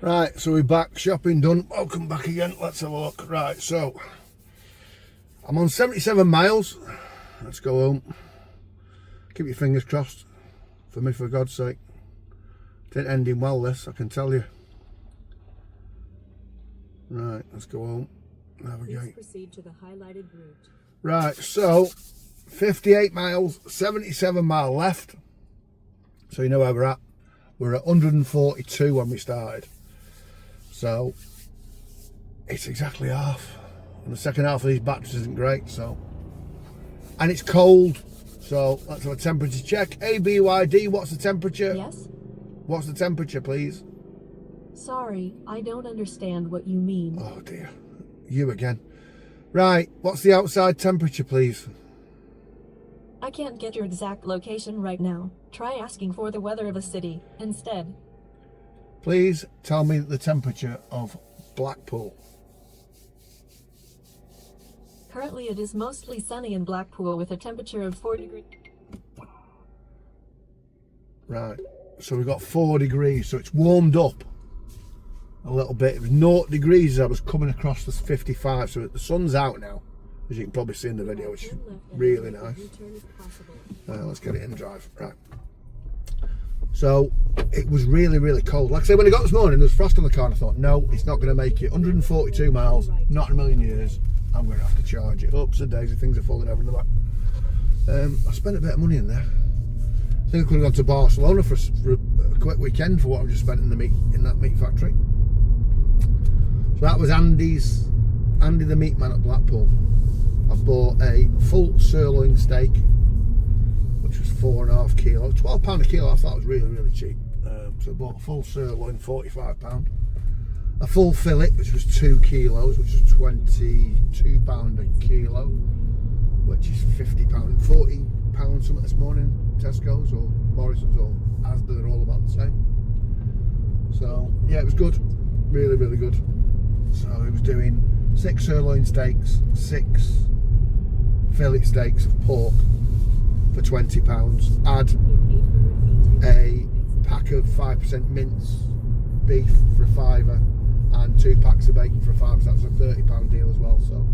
Right, so we're back, shopping done, welcome back again, let's have a look. Right, so I'm on 77 miles, let's go home. Keep your fingers crossed for me, for God's sake. Didn't end in well this, I can tell you. Right, let's go home. Navigate. Proceed to the highlighted route. Right, so 58 miles, 77 mile left. So you know where we're at. We're at 142 when we started. So it's exactly half. And the second half of these batteries isn't great, so. And it's cold. So let's have a temperature check. ABYD, what's the temperature? Yes? What's the temperature, please? Sorry, I don't understand what you mean. Oh dear, you again. Right, what's the outside temperature, please? I can't get your exact location right now. Try asking for the weather of a city instead. Please tell me the temperature of Blackpool. Currently it is mostly sunny in Blackpool with a temperature of 4 degrees. Right, so we've got 4 degrees, so it's warmed up a little bit. It was 0 degrees as I was coming across the 55, so the sun's out now, as you can probably see in the video, which is really nice. Let's get it in drive. Right, so it was really, really cold. Like I said, when I got this morning, there was frost on the car, and I thought, no, it's not going to make it. 142 miles, not in a million years. I'm going to have to charge it. Oops, and daisy, things are falling over in the back. I spent a bit of money in there. I think I could have gone to Barcelona for a quick weekend for what I've just spent in that meat factory. So that was Andy the meat man at Blackpool. I bought a full sirloin steak, which was 4.5 kilos, £12 a kilo. I thought it was really, really cheap. So I bought a full sirloin, £45. A full fillet, which was 2 kilos, which was £22 a kilo, which is £50, £40 something this morning. Tesco's or Morrison's or Asda, they're all about the same. So yeah, it was good, really, really good. So he was doing 6 sirloin steaks, 6 fillet steaks of pork for £20. Add a pack of 5% mince beef for £5 and 2 packs of bacon for £5. So that was a £30 deal as well. So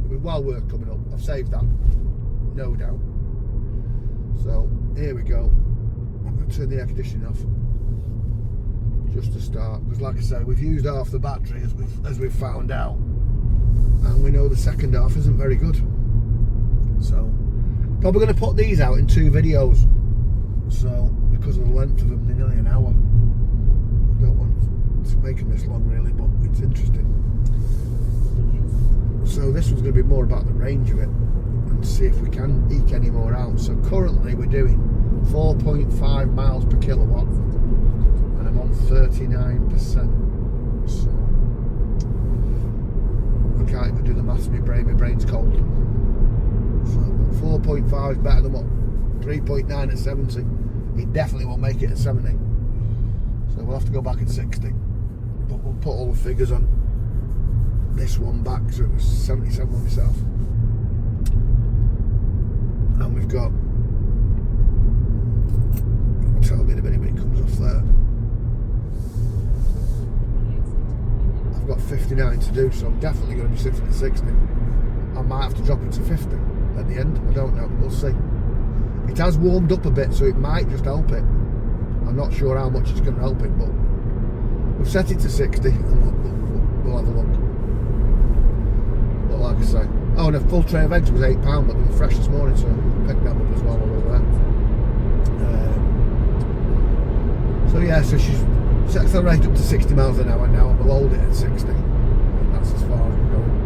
it was well worth coming up. I've saved that, no doubt. So here we go. I'm going to turn the air conditioning off just to start, because like I say, we've used half the battery as we've found out, and we know the second half isn't very good. So probably going to put these out in 2 videos. So because of the length of them, they're nearly an hour. I don't want to make them this long really, but it's interesting. So this one's going to be more about the range of it, and see if we can eke any more out. So currently we're doing 4.5 miles per kilowatt, and I'm on 39%. So I can't even do the maths, my brain's cold. So 4.5 is better than what 3.9 at 70. It definitely won't make it at 70. So we'll have to go back at 60. But we'll put all the figures on this one back, so it was 77 on myself. And we've got, I'll tell me in a minute when it comes off there. I've got 59 to do, so I'm definitely going to be sitting at 60. I might have to drop it to 50 at the end, I don't know, we'll see. It has warmed up a bit, so it might just help it. I'm not sure how much it's going to help it, but we've set it to 60 and we'll have a look. But like I say, oh, and a full tray of eggs was £8, but they were fresh this morning, so I picked them up as well over there. So yeah, so she's set accelerated up to 60 miles an hour now, and we'll hold it at 60. And that's as far as we're going.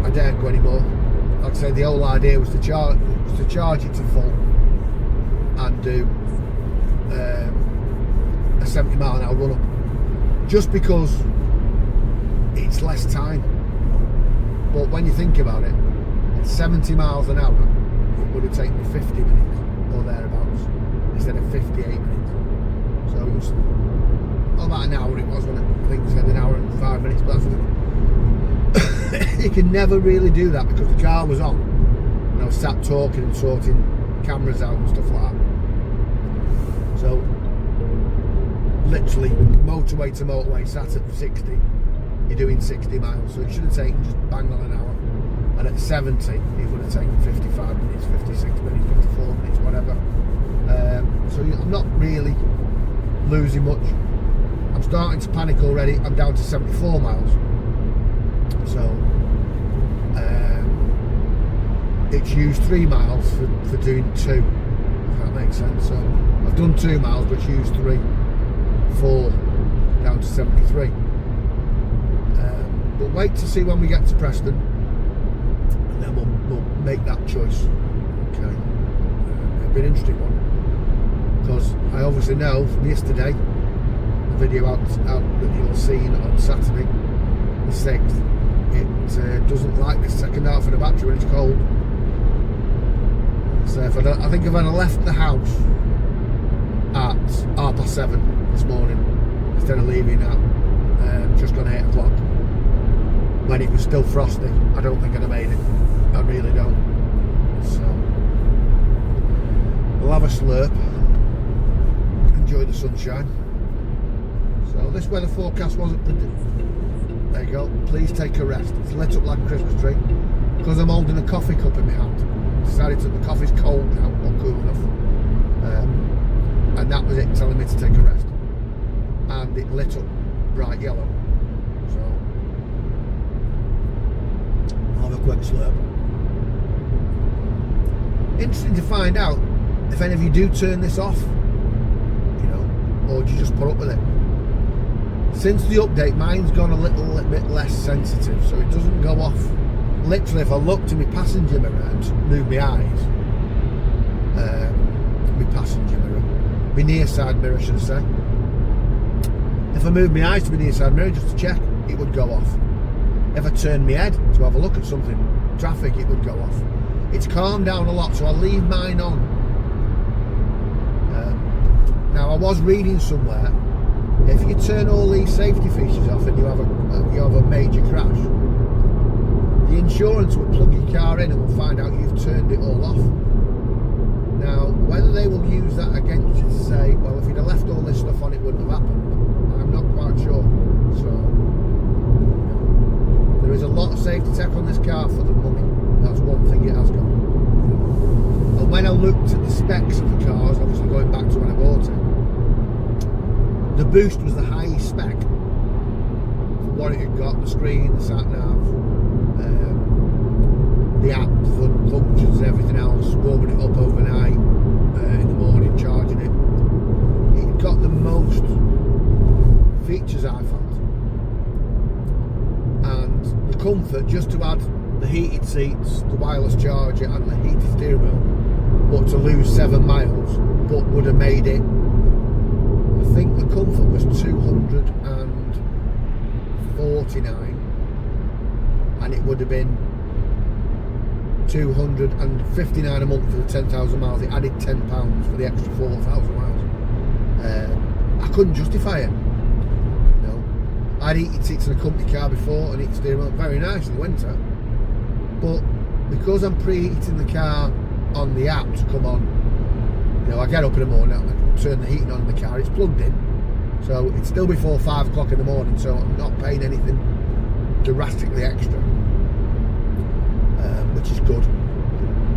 I daren't go anymore. Like I say, the whole idea was to charge it to full and do a 70 mile an hour run up, just because it's less time. But when you think about it, at 70 miles an hour, it would have taken me 50 minutes or thereabouts instead of 58 minutes. So it was about an hour it was, wasn't it? I think we said an hour and 5 minutes, but that's what you can never really do that because the car was on and I was sat talking and sorting cameras out and stuff like that. So literally motorway to motorway, sat at 60, you're doing 60 miles. So it should have taken just bang on an hour. And at 70, it would have taken 55 minutes, 56 minutes, 54 minutes, whatever. So I'm not really losing much. I'm starting to panic already. I'm down to 74 miles. So it's used 3 miles for doing 2, if that makes sense. So I've done 2 miles, but used 3, 4, down to 73. But wait to see when we get to Preston, and then we'll make that choice. Okay, it'll be an interesting one, because I obviously know from yesterday, the video out that you'll see on Saturday, the 6th, it doesn't like this second half of the battery when it's cold. So I think if I'd have left the house at 7:30 this morning instead of leaving at just on 8 o'clock when it was still frosty, I don't think I'd have made it. I really don't. So we'll have a slurp, enjoy the sunshine. So this weather forecast wasn't predicted. There you go. Please take a rest. It's lit up like a Christmas tree because I'm holding a coffee cup in my hand. Decided that the coffee's cold now, not cool enough, and that was it telling me to take a rest. And it lit up bright yellow. So I'll have a quick slurp. Interesting to find out if any of you do turn this off, you know, or do you just put up with it? Since the update, mine's gone a little bit less sensitive, so it doesn't go off. Literally, if I look to my passenger mirror and move my eyes, my near side mirror, should I say. If I move my eyes to my near side mirror just to check, it would go off. If I turn my head to have a look at something, traffic, it would go off. It's calmed down a lot, so I'll leave mine on. Now, I was reading somewhere, if you turn all these safety features off and you have a major crash, the insurance will plug your car in and will find out you've turned it all off. Now, whether they will use that against you to say, well, if you'd have left all this stuff on, it wouldn't have happened, I'm not quite sure. So, there is a lot of safety tech on this car for the money. That's one thing it has got. And when I looked at the specs of the cars, obviously going back to when I bought it, the Boost was the highest spec for what it had got, the screen, the sat-nav, the app functions and everything else, warming it up overnight, in the morning, charging it. It got the most features I found. And the comfort, just to add the heated seats, the wireless charger and the heated steering wheel, but to lose 7 miles, but would have made it, I think the comfort was 249 and it would have been 259 a month for the 10,000 miles. It added £10 for the extra 4,000 miles. I couldn't justify it. No, I'd heated seats in a company car before and heated steering wheel, very nice in the winter. But because I'm preheating the car on the app to come on, you know, I get up in the morning, I turn the heating on in the car, it's plugged in, so it's still before 5 o'clock in the morning, so I'm not paying anything drastically extra, which is good,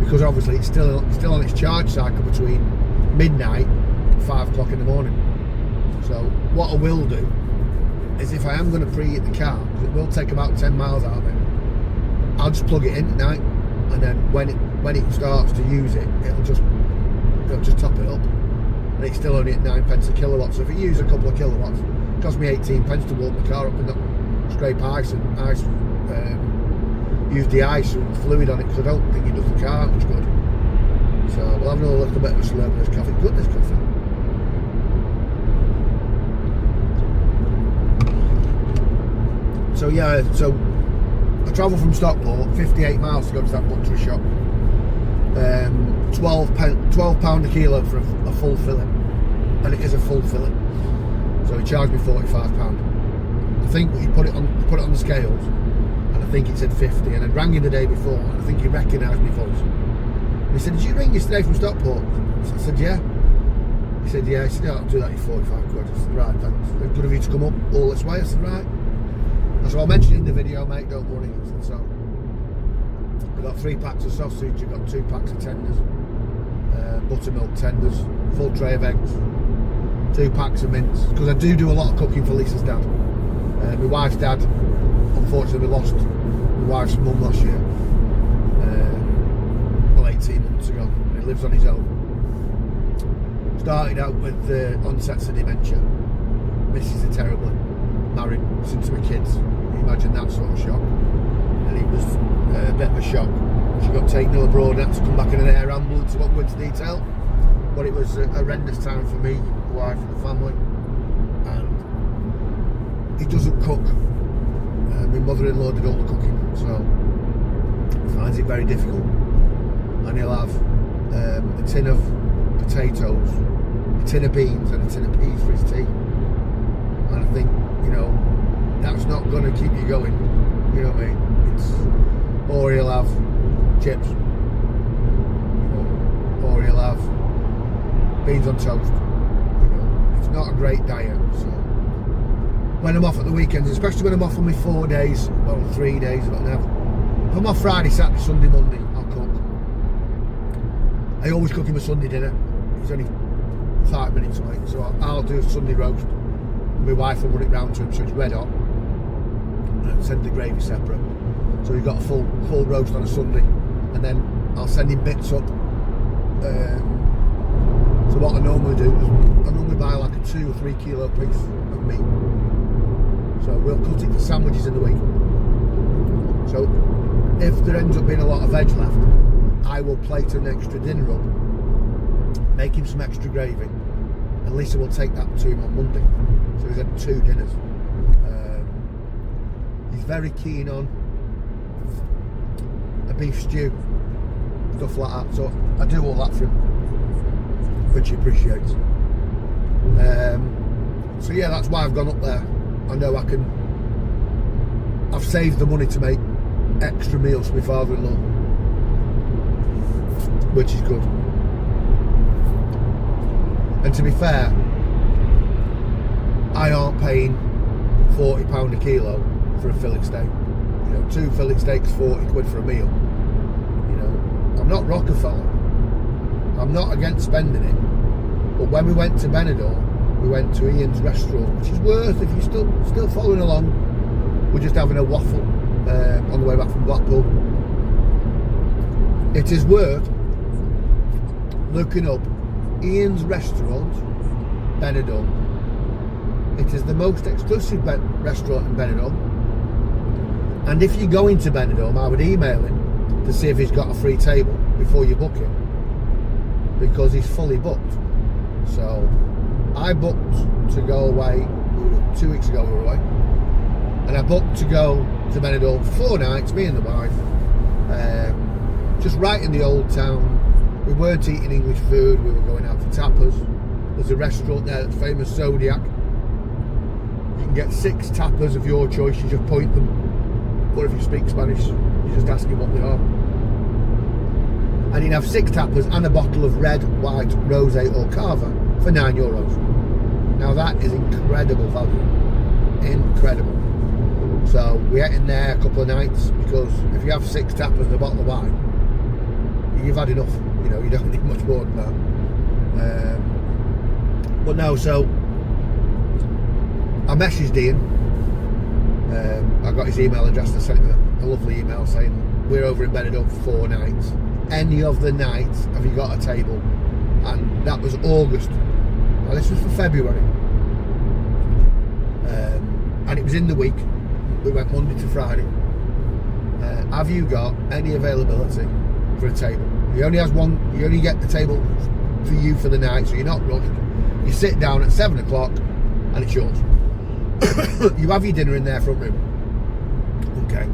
because obviously it's still on its charge cycle between midnight and 5 o'clock in the morning. So what I will do is, if I am going to preheat the car, because it will take about 10 miles out of it, I'll just plug it in at night, and then when it starts to use it, it'll just top it up, and it's still only at 9p a kilowatt. So if it uses a couple of kilowatts, it costs me 18p to warm the car up and not scrape ice use the ice and fluid on it, because I don't think it does the car much good. So we'll have another little bit of a slurp of this coffee. Good, this coffee. So yeah, so I travel from Stockport 58 miles to go to that butcher shop. £12 a kilo for a full fillet, and it is a full fillet. So he charged me £45. I think he put it on the scales, and I think it said 50. And I'd rang him the day before, and I think he recognised my voice. And he said, "Did you ring yesterday from Stockport?" I said, "Yeah." He said, yeah. He said, I'll do that, you 45 quid. I said, right, thanks. Good of you to come up all this way. I said, right. I said, I'll mention it in the video, mate, don't worry. I said, so we got 3 packs of sausage, we got 2 packs of tenders, buttermilk tenders, full tray of eggs, 2 packs of mince, because I do a lot of cooking for Lisa's dad. My wife's dad, unfortunately, we lost my wife's mum last year, 18 months ago. He lives on his own. Started out with onsets of dementia. Misses her terribly. Married since we were kids. You imagine that sort of shock. And it was a bit of a shock. She got taken abroad and had to come back in an air ambulance. I won't go into detail. But it was a horrendous time for me, the wife and the family. And he doesn't cook. My mother-in-law did all the cooking, so he finds it very difficult. And he'll have a tin of potatoes, a tin of beans and a tin of peas for his tea. And I think, you know, that's not going to keep you going, you know what I mean? Or he'll have chips, you know, or he'll have beans on toast, you know. It's not a great diet, so when I'm off at the weekends, especially when I'm off on my 4 days, well 3 days, I don't know. If I'm off Friday, Saturday, Sunday, Monday, I'll cook. I always cook him a Sunday dinner. He's only 5 minutes away, so I'll do a Sunday roast. My wife will run it round to him so it's red hot, and send the gravy separate. So he's got a full roast on a Sunday, and then I'll send him bits up. So what I normally do is I normally buy like a 2 or 3 kilo piece of meat. So we'll cut it for sandwiches in the week. So if there ends up being a lot of veg left, I will plate an extra dinner up, make him some extra gravy, and Lisa will take that to him on Monday. So he's had 2 dinners. He's very keen on a beef stew, stuff like that. So I do all that for him, which he appreciates. So yeah, that's why I've gone up there. I know I've saved the money to make extra meals for my father-in-law, which is good. And to be fair, I aren't paying £40 a kilo for a fillet steak. You know, 2 fillet steaks, 40 quid for a meal. You know, I'm not Rockefeller. I'm not against spending it. But when we went to Benidorm, we went to Ian's restaurant, which is worth, if you're still following along, we're just having a waffle on the way back from Blackpool. It is worth looking up Ian's restaurant, Benidorm. It is the most exclusive restaurant in Benidorm. And if you're going to Benidorm, I would email him to see if he's got a free table before you book it, because he's fully booked. So I booked to go away 2 weeks ago. We were away, and I booked to go to Benidorm for 4 nights, me and the wife, just right in the old town. We weren't eating English food, we were going out for tapas. There's a restaurant there that's famous, Zodiac. You can get 6 tapas of your choice, you just point them, or if you speak Spanish, you just ask him what they are. And you can have 6 tapas and a bottle of red, white, rosé or cava for €9. Now that is incredible value, incredible. So we ate in there a couple of nights, because if you have 6 tapas and a bottle of wine, you've had enough. You know, you don't need much more than that. But no, so I messaged Ian. I got his email address and sent him a lovely email saying, we're over in Benidorm for 4 nights. Any of the nights have you got a table? And that was August. Now this was for February. And it was in the week. We went Monday to Friday. Have you got any availability for a table? He only has one. You only get the table for you for the night, so you're not running. You sit down at 7 o'clock and it's yours. You have your dinner in their front room. Okay.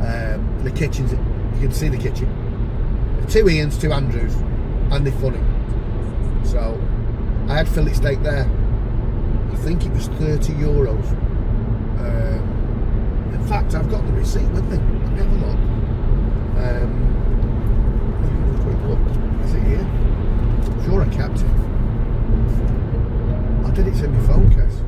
And the kitchen's, you can see the kitchen. 2 Ians, 2 Andrews, and they're funny. So I had fillet steak there. I think it was €30. In fact, I've got the receipt with me. Let me have a look. Quick look. Is it here? I'm sure I kept it. did it in my phone case?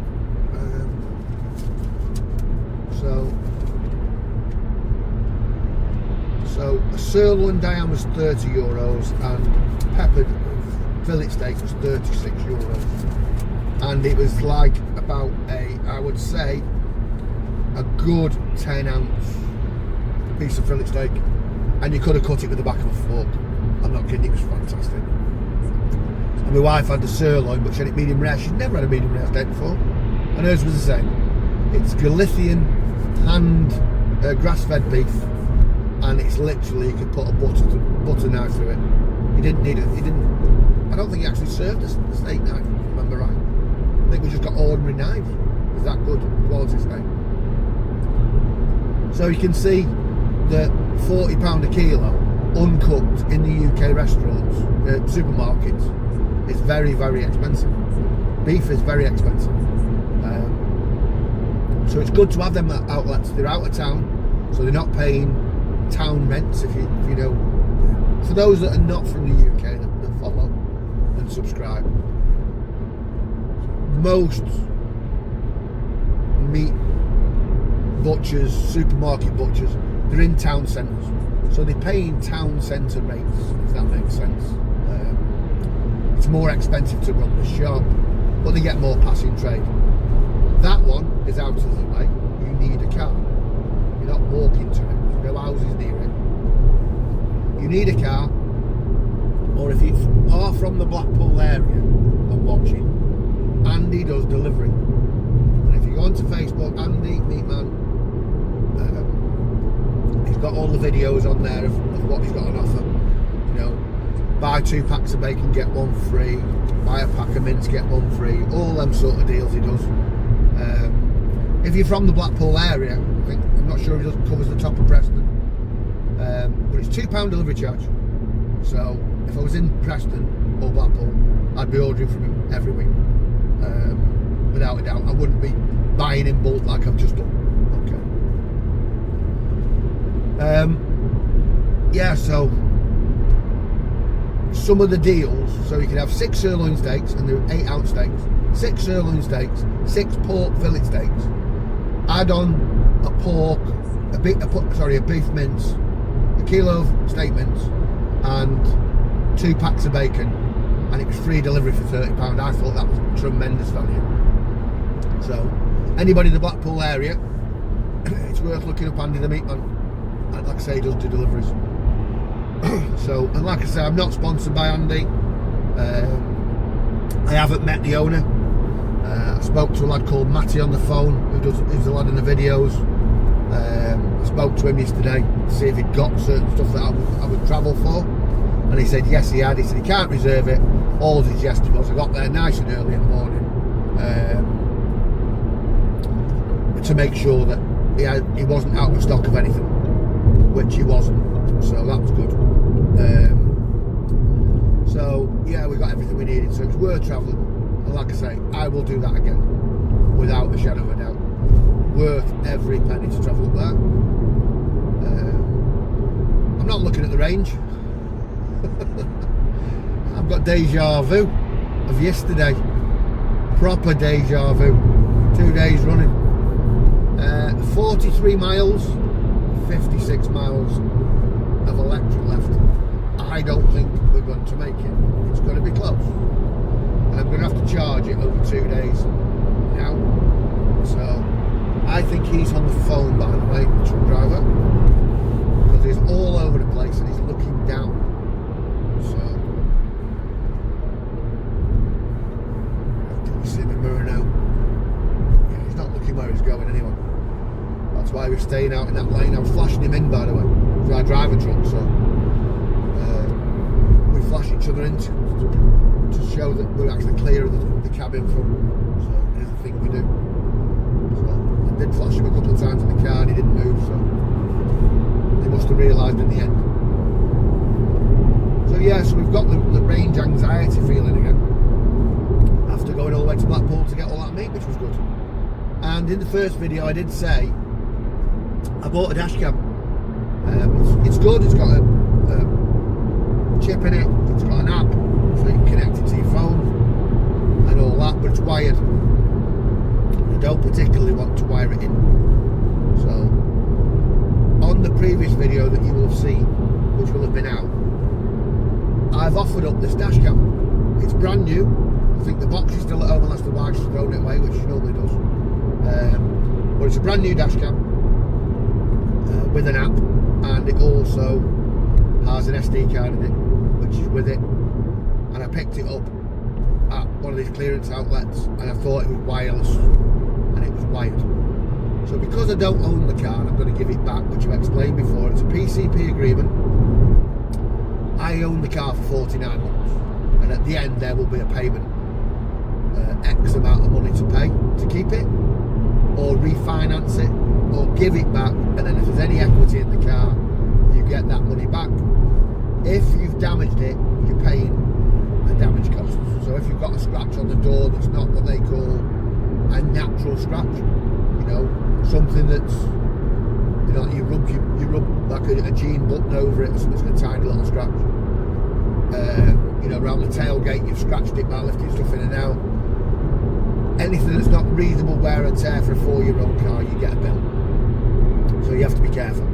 So a sirloin down was €30 and peppered fillet steak was €36. And it was like about I would say, a good 10-ounce piece of fillet steak. And you could have cut it with the back of a fork. I'm not kidding, it was fantastic. And my wife had the sirloin, but she had it medium rare. She'd never had a medium rare steak before. And hers was the same. It's Galician hand grass-fed beef. And it's literally, you could put a butter knife through it. You didn't need it. I don't think he actually served a steak knife, if I remember right. I think we just got ordinary knives. It's that good quality steak. So you can see that £40 a kilo, uncooked in the UK restaurants, supermarkets, is very, very expensive. Beef is very expensive. So it's good to have them outlets. They're out of town, so they're not paying town rents, if you know. For those that are not from the UK that follow and subscribe, most meat butchers, supermarket butchers, they're in town centres, so they're paying town centre rates, if that makes sense. It's more expensive to run the shop, but they get more passing trade. That one is out of the way. You need a car. You're not walking to it. No houses near it. You need a car, or if you are from the Blackpool area and watching, Andy does delivery. And if you go onto Facebook, Andy Meatman, he's got all the videos on there of what he's got on offer. You know, buy 2 packs of bacon, get 1 free. Buy a pack of mince, get 1 free. All them sort of deals he does. If you're from the Blackpool area, I'm not sure if it covers the top of Preston, but it's £2 delivery charge. So if I was in Preston or Blackpool, I'd be ordering from him every week, without a doubt. I wouldn't be buying in bulk like I've just done. Okay. Yeah, so some of the deals, so you can have 6 sirloin steaks, and they're 8-ounce steaks, 6 sirloin steaks, 6 pork fillet steaks, add on a pork, a beef mince, a kilo of steak mince, and 2 packs of bacon, and it was free delivery for £30. I thought that was tremendous value. So anybody in the Blackpool area, it's worth looking up Andy the Meatman. Like I say, he does do deliveries. So, and like I say, I'm not sponsored by Andy. I haven't met the owner. I spoke to a lad called Matty on the phone, who's the lad in the videos. I spoke to him yesterday to see if he'd got certain stuff that I would travel for, and he said yes, he had. He said he can't reserve it. All his suggestion was I got there nice and early in the morning to make sure that he wasn't out of stock of anything, which he wasn't. So that was good. So yeah, we got everything we needed. So it was worth travelling. And like I say, I will do that again, without a shadow of a doubt. Worth every penny to travel up there. I'm not looking at the range. I've got deja vu of yesterday. Proper deja vu. 2 days running. 43 miles, 56 miles of electric left. I don't think we're going to make it. It's going to be close. I'm going to have to charge it over 2 days now. So I think he's on the phone, by the way, the truck driver, because he's all over the place and he's looking down. So can you see the mirror now? Yeah, he's not looking where he's going anyway. That's why we're staying out in that lane. I was flashing him in, by the way, because I drive a truck, so we flash each other in to show that we're actually clear of the cabin from. So here's the thing we do. So I did flash him a couple of times in the car and he didn't move, so they must have realised in the end. So yeah, so we've got the range anxiety feeling again after going all the way to Blackpool to get all that meat, which was good. And in the first video I did say I bought a Dashcam. It's good, it's got a chip in it, it's got an app, so you can connect it to your phone and all all that, but it's wired. I don't particularly want to wire it in. So, on the previous video that you will have seen, which will have been out, I've offered up this dash cam. It's brand new. I think the box is still at home unless the wife's thrown it away, which she normally does. But it's a brand new dash cam with an app, and it also has an SD card in it, which is with it. And I picked it up at one of these clearance outlets, and I thought it was wireless, and it was wired. So because I don't own the car, I'm going to give it back, which I've explained before. It's a PCP agreement. I own the car for 49 months, and at the end there will be a payment, X amount of money to pay to keep it, or refinance it, or give it back, and then if there's any equity in the car, you get that money back. If you've damaged it, you're paying the damage costs. So if you've got a scratch on the door that's not what they call a natural scratch, you know, something that's, you know, you rub like a jean button over it, or something's got a tiny little scratch. You know, around the tailgate, you've scratched it by lifting stuff in and out. Anything that's not reasonable wear and tear for a 4-year-old car, you get a bill. So you have to be careful.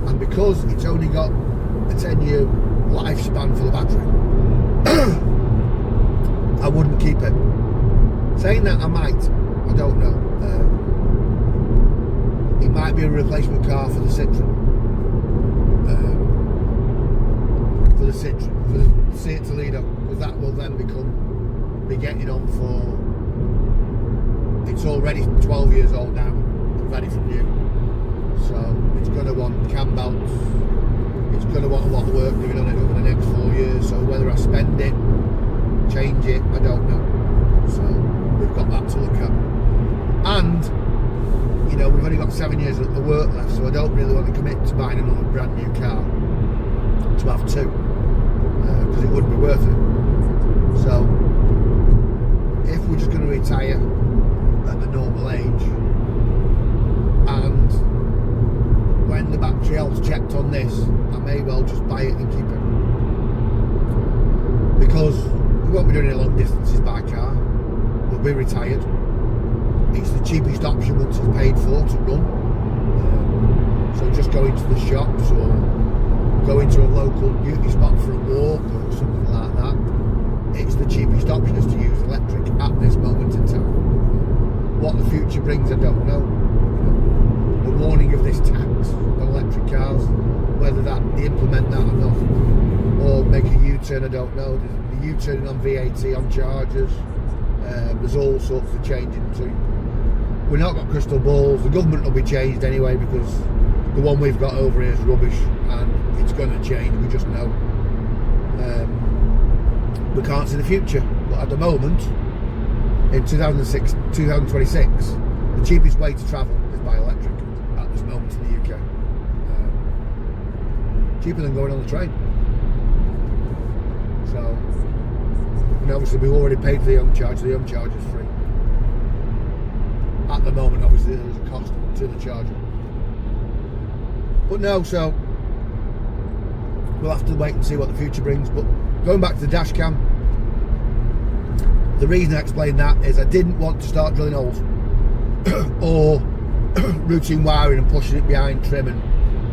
And because it's only got a 10-year lifespan for the battery, I wouldn't keep it. Saying that, I might. I don't know. It might be a replacement car for the Citroen. For the Seat Toledo, because that will then be getting on for, it's already 12 years old now, ready for new. So it's going to want cam belts, it's going to want a lot of work doing on it over the next 4 years. So whether I spend it, change it, I don't know. So we've got that to look at. And, you know, we've only got 7 years of work left, so I don't really want to commit to buying another brand new car to have two, because it wouldn't be worth it. So if we're just going to retire at the normal age, and when the battery health's checked on this, I may well just buy it and keep it, because we won't be doing any long distances by car. We'll be retired. It's the cheapest option once it's paid for to run. So just go into the shops or go into a local beauty spot for a walk or something like that. It's the cheapest option is to use electric at this moment in time. What the future brings, I don't know. The warning of this tax on electric cars, whether that they implement that or not, or make a U-turn, I don't know. The U-turning on VAT, on chargers, there's all sorts of changing too. We've not got crystal balls. The government will be changed anyway, because the one we've got over here is rubbish, and it's going to change, we just know. We can't see the future, but at the moment, in 2026, the cheapest way to travel is by electric at this moment in the UK. Cheaper than going on the train. So, and obviously we've already paid for the home charge. The home charge is free. At the moment, obviously there's a cost to the charger. But no, so we'll have to wait and see what the future brings. But going back to the dash cam, the reason I explained that is I didn't want to start drilling holes or routing wiring and pushing it behind trim and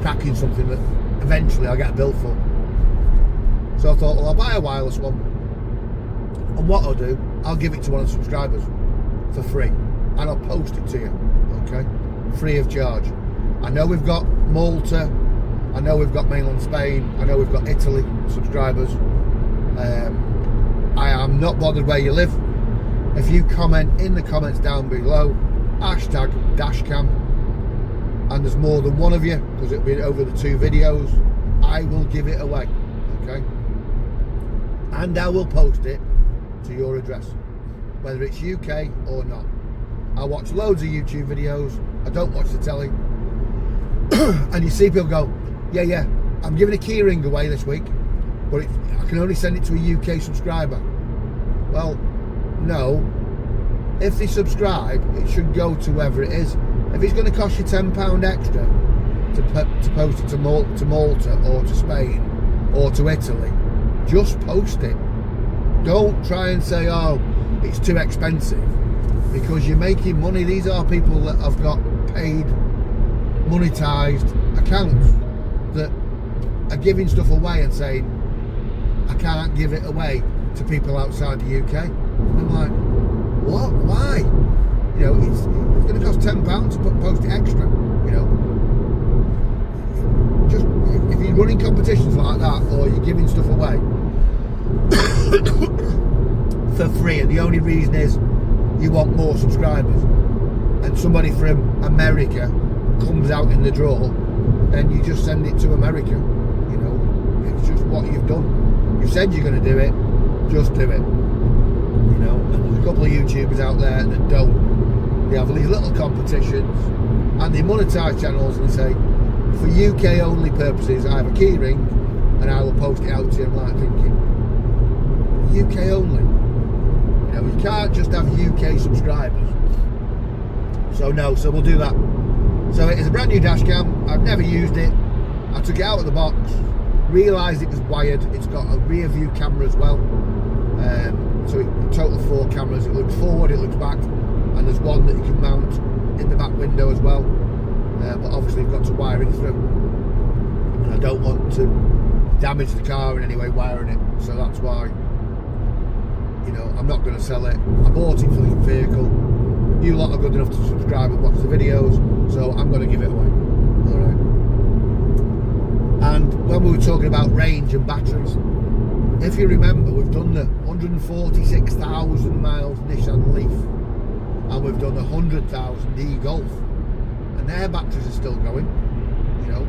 cracking something that eventually I'll get a bill for. So I thought, well, I'll buy a wireless one, and what I'll do, I'll give it to one of the subscribers for free, and I'll post it to you, okay, free of charge. I know we've got Malta, I know we've got mainland Spain, I know we've got Italy subscribers. I am not bothered where you live. If you comment in the comments down below, hashtag Dashcam, and there's more than one of you, because it'll be over the 2 videos, I will give it away, okay? And I will post it to your address, whether it's UK or not. I watch loads of YouTube videos, I don't watch the telly, and you see people go, yeah, I'm giving a keyring away this week, but I can only send it to a UK subscriber. Well, no. If they subscribe, it should go to whoever it is. If it's going to cost you £10 extra to post it to Malta or to Spain or to Italy, just post it. Don't try and say, oh, it's too expensive, because you're making money. These are people that have got paid, monetized accounts that are giving stuff away and saying, I can't give it away to people outside the UK. And I'm like, what? Why? You know, it's going to cost £10 to post it extra. You know, just if you're running competitions like that, or you're giving stuff away for free, and the only reason is you want more subscribers, and somebody from America comes out in the draw, then you just send it to America. You know, it's just what you've done. You said you're going to do it, just do it. You know, and there's a couple of YouTubers out there that don't. They have these little competitions and they monetize channels and they say, for UK only purposes, I have a key ring and I will post it out to you. I'm like thinking, UK only? You know, you can't just have UK subscribers. So no, so we'll do that. So it is a brand new dash cam. I've never used it. I took it out of the box, realised it was wired. It's got a rear view camera as well. So in total 4 cameras. It looks forward, it looks back, and there's one that you can mount in the back window as well. But obviously you've got to wire it through. And I don't want to damage the car in any way wiring it. So that's why, you know, I'm not going to sell it. I bought it for the vehicle. You lot are good enough to subscribe and watch the videos, so I'm going to give it away. Alright. And when we were talking about range and batteries, if you remember, we've done the 146,000 miles Nissan Leaf, and we've done 100,000 e-Golf, and their batteries are still going. You know,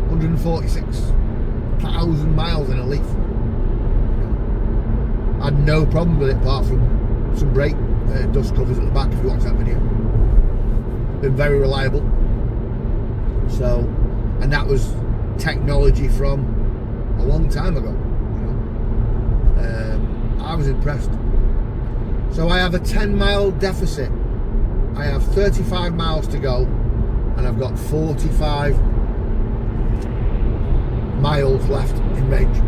146,000 miles in a Leaf. You know, I had no problem with it apart from some brake dust covers at the back. If you watch that video, been very reliable. So, and that was technology from a long time ago. I was impressed. So I have a 10-mile deficit. I have 35 miles to go, and I've got 45 miles left in range.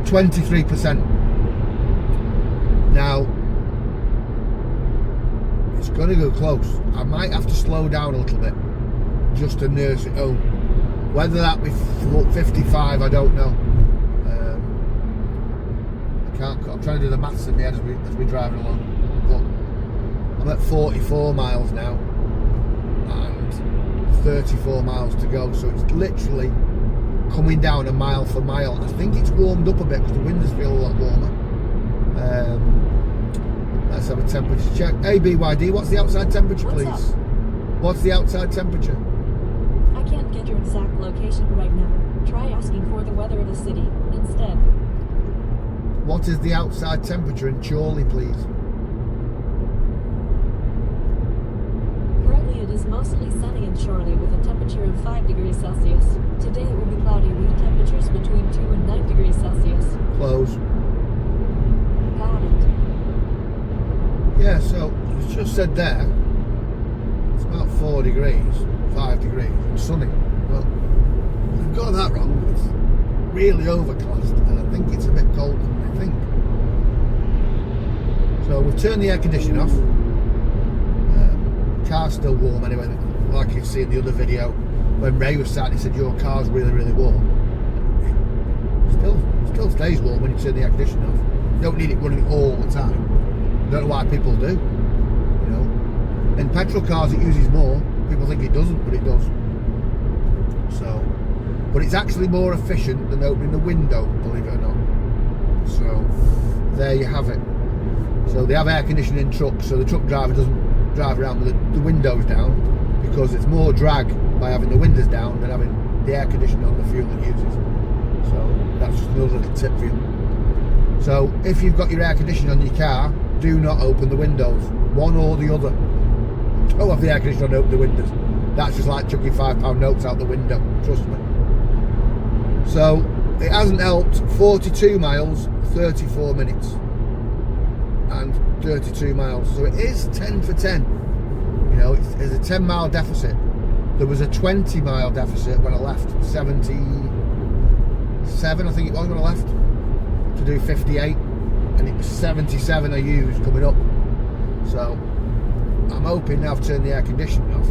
23%. Now, it's going to go close. I might have to slow down a little bit just to nurse it home. Whether that be 55, I don't know. I'm trying to do the maths in my head as we're driving along, but I'm at 44 miles now and 34 miles to go, so it's literally coming down a mile for mile. I think it's warmed up a bit because the windows feel a lot warmer. Let's have a temperature check. Hey BYD, what's the outside temperature, please? What's the outside temperature? I can't get your exact location right now. Try asking for the weather of the city instead. What is the outside temperature in Chorley, please? Currently it is mostly sunny in Chorley with a temperature of 5 degrees Celsius. Today it will be cloudy with temperatures between 2 and 9 degrees Celsius. Close. Got it. Yeah, so it's just said there, it's about 4 degrees, 5 degrees, and sunny. Well, we've got that wrong. It's really overcast, and I think it's a bit cold than I think. So we've turned the air conditioning off. Car's still warm anyway, like you see in the other video. When Ray was sat, he said your car's really, really warm. It still stays warm when you turn the air conditioning off. You don't need it running all the time. I don't know why people do. You know, in petrol cars it uses more. People think it doesn't, but it does. So, but it's actually more efficient than opening the window, believe it or not. So there you have it. So they have air conditioning in trucks, so the truck driver doesn't drive around with the windows down, because it's more drag by having the windows down than having the air conditioning on the fuel it uses. So that's just another little tip for you. So if you've got your air conditioning on your car, do not open the windows, one or the other. Don't have the air conditioning on, open the windows. That's just like chucking £5 notes out the window, trust me. So it hasn't helped. 42 miles, 34 minutes, and 32 miles. So it is 10 for 10. You know, it's a 10-mile deficit. There was a 20-mile deficit when I left. 77, I think it was when I left, to do 58. and it was 77 I used coming up. So I'm hoping now I've turned the air conditioning off,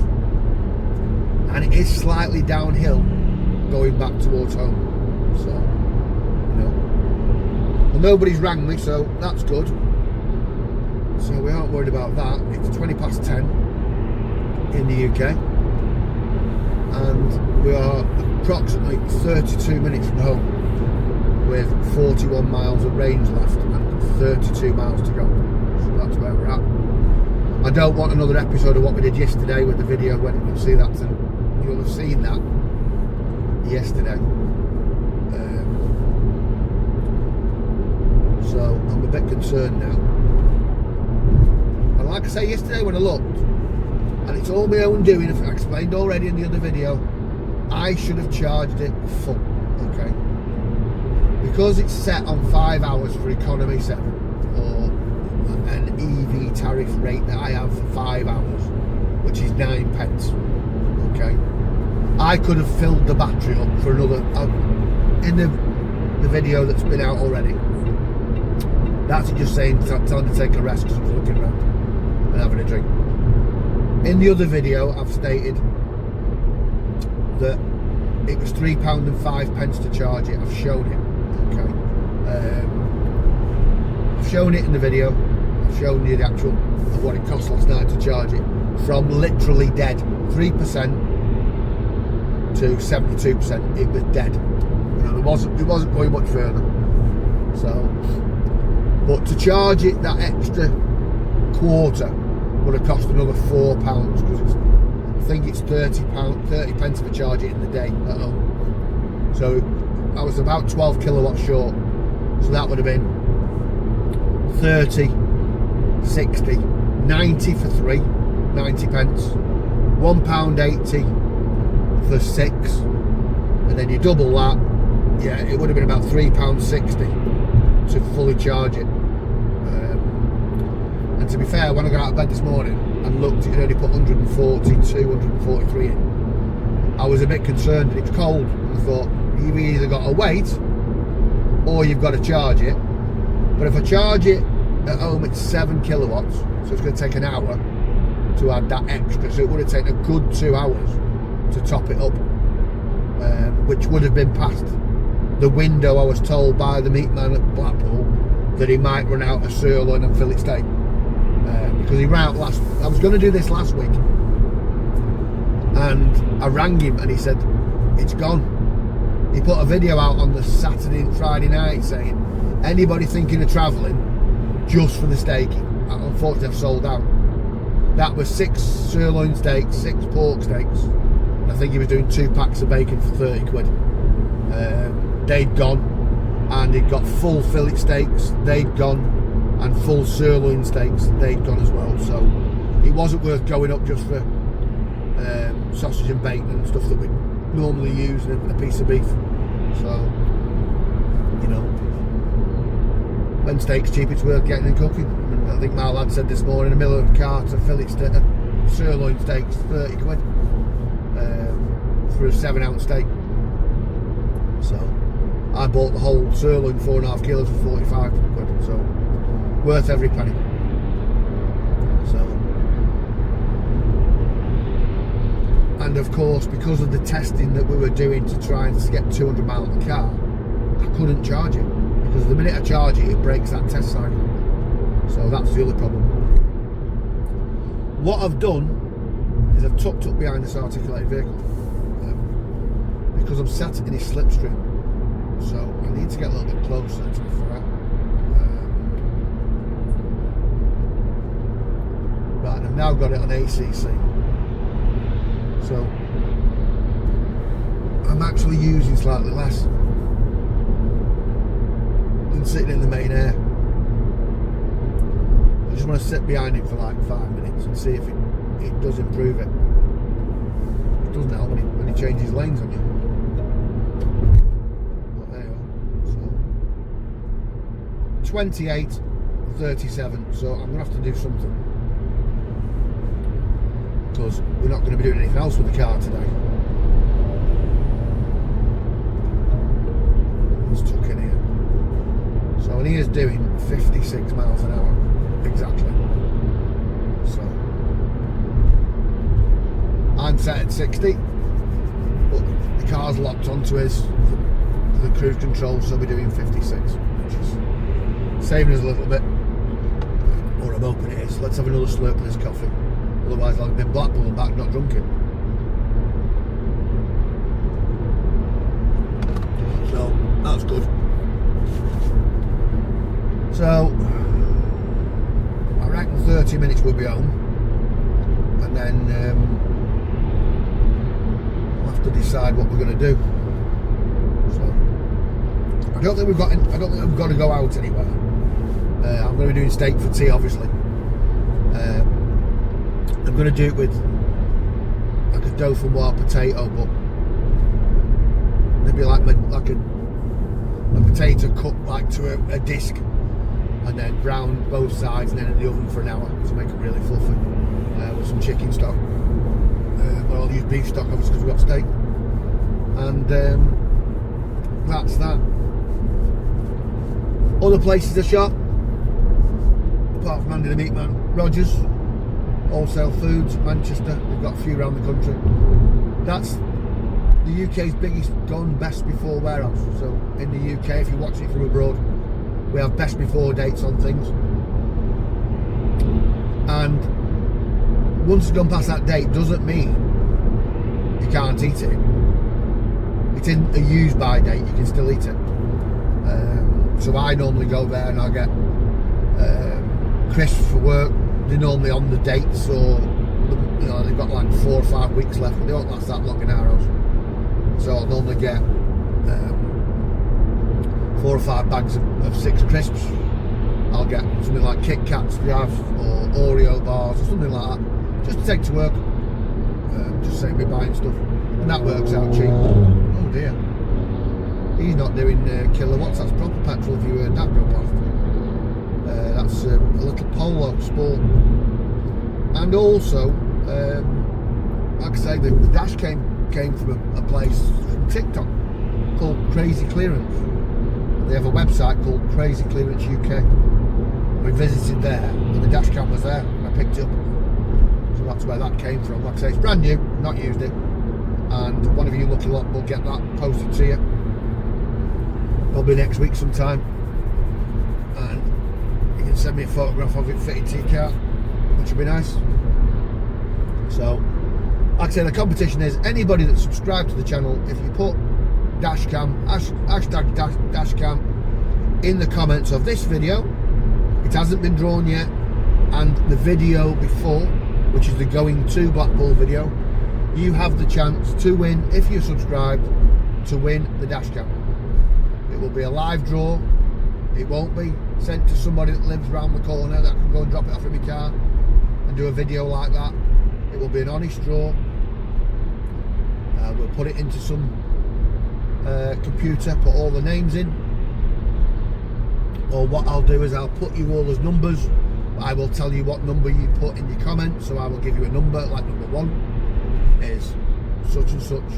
and it is slightly downhill going back towards home. So, you know, well, nobody's rang me, so that's good. So we aren't worried about that. It's 10:20 in the UK, and we are approximately 32 minutes from home, with 41 miles of range left and 32 miles to go. So that's where we're at. I don't want another episode of what we did yesterday with the video. When you'll see that, and you'll have seen that yesterday. So I'm a bit concerned now. And like I say, yesterday when I looked, and it's all my own doing, I explained already in the other video, I should have charged it full, okay? Because it's set on 5 hours for economy 7, or an EV tariff rate that I have for 5 hours, which is 9p, okay? I could have filled the battery up for another, in the video that's been out already, that's just saying, telling me to take a rest because I was looking around and having a drink. In the other video, I've stated that it was £3.05 to charge it. I've shown it, okay? I've shown it in the video. I've shown you the actual of what it cost last night to charge it, from literally dead 3% to 72%. It was dead. You know, it wasn't going much further. So, but to charge it that extra quarter would have cost another £4, because I think it's £30 if I charge it in the day at home. So I was about 12 kilowatts short. So that would have been 30, 60, 90 for 3, 90p, £1.80 for 6, and then you double that, yeah, it would have been about £3.60 to fully charge it. And to be fair, when I got out of bed this morning and looked, it only put 142, 143 in. I was a bit concerned, and it's cold, and I thought, you've either got to wait or you've got to charge it. But if I charge it at home, it's 7 kilowatts, so it's going to take an hour to add that extra, so it would have taken a good 2 hours to top it up, which would have been past the window I was told by the meat man at Blackpool that he might run out of sirloin and fillet steak, because he ran out I was going to do this last week, and I rang him and he said it's gone. He put a video out on the Friday night saying, anybody thinking of travelling, just for the steaking. Unfortunately, I've sold out. That was 6 sirloin steaks, 6 pork steaks, and I think he was doing 2 packs of bacon for 30 quid. They'd gone, and he'd got full fillet steaks, they'd gone, and full sirloin steaks, they'd gone as well. So it wasn't worth going up just for sausage and bacon and stuff that we normally use, and a piece of beef. So, you know, when steak's cheap, it's worth getting and cooking. I think my lad said this morning, a Miller Carter fillet sirloin steaks, 30 quid for a 7-ounce steak. So I bought the whole sirloin, 4.5 kilos for 45 quid. So worth every penny. So, and of course, because of the testing that we were doing to try and get 200 miles on the car, I couldn't charge it, because the minute I charge it, it breaks that test cycle. So that's the other problem. What I've done is I've tucked up behind this articulated vehicle, because I'm sat in his slipstream. So I need to get a little bit closer, to be fair. Right, and I've now got it on ACC. So I'm actually using slightly less than sitting in the main air. I just want to sit behind it for like 5 minutes and see if it does improve it. It doesn't help when he changes lanes on you. But there you are. So 28:37. So I'm gonna have to do something, because we're not going to be doing anything else with the car today. Let's tuck in here. So and he is doing 56 miles an hour exactly. So I'm set at 60, but the car's locked onto the cruise control, so we're doing 56, which is saving us a little bit, or I'm hoping it is. Let's have another slurp of this coffee, otherwise I'll be in Blackpool and back not drunk it. So that's good. So I reckon 30 minutes we'll be home, and then we'll have to decide what we're going to do. So I don't think we've got to go out anywhere. I'm going to be doing steak for tea, obviously. I'm going to do it with like a dauphinoise potato, but maybe like a potato cut like to a disc, and then brown both sides, and then in the oven for an hour to make it really fluffy, with some chicken stock. But I'll use beef stock obviously because we've got steak, and that's that. Other places to shop, apart from Andy the Meat Man, Rogers, Wholesale Foods, Manchester. We've got a few around the country. That's the UK's biggest gone best before warehouse. So in the UK, if you're watching it from abroad, we have best before dates on things, and once it's gone past that date doesn't mean you can't eat it. It's in a use by date, you can still eat it. So I normally go there and I get crisps for work. They're normally on the dates, or you know, they've got like 4 or 5 weeks left, but they don't last that long in our house. So I'll normally get 4 or 5 bags of 6 crisps. I'll get something like Kit Kats we have, or Oreo bars, or something like that, just to take to work. Just save me buying stuff, and that works out cheap. Oh dear, he's not doing kilowatts. That's proper petrol. If you heard that go past, that's a little Polo Sport. And also, like I say, the dash came from a place from TikTok called Crazy Clearance. They have a website called Crazy Clearance UK. We visited there, and the dash cam was there, and I picked it up. So that's where that came from. Like I say, it's brand new, not used it, and one of you lucky lot will get that posted to you probably next week sometime, and you can send me a photograph of it fitted to your car, which would be nice. So like I say, the competition is anybody that subscribed to the channel, if you put Dashcam, hashtag Dashcam in the comments of this video, it hasn't been drawn yet, and the video before, which is the going to Blackpool video, you have the chance to win, if you're subscribed, to win the Dashcam. It will be a live draw. It won't be sent to somebody that lives around the corner that can go and drop it off in my car and do a video like that. It will be an honest draw. We'll put it into some computer, put all the names in, or what I'll do is I'll put you all as numbers, but I will tell you what number you put in your comment. So I will give you a number, like number 1 is such and such,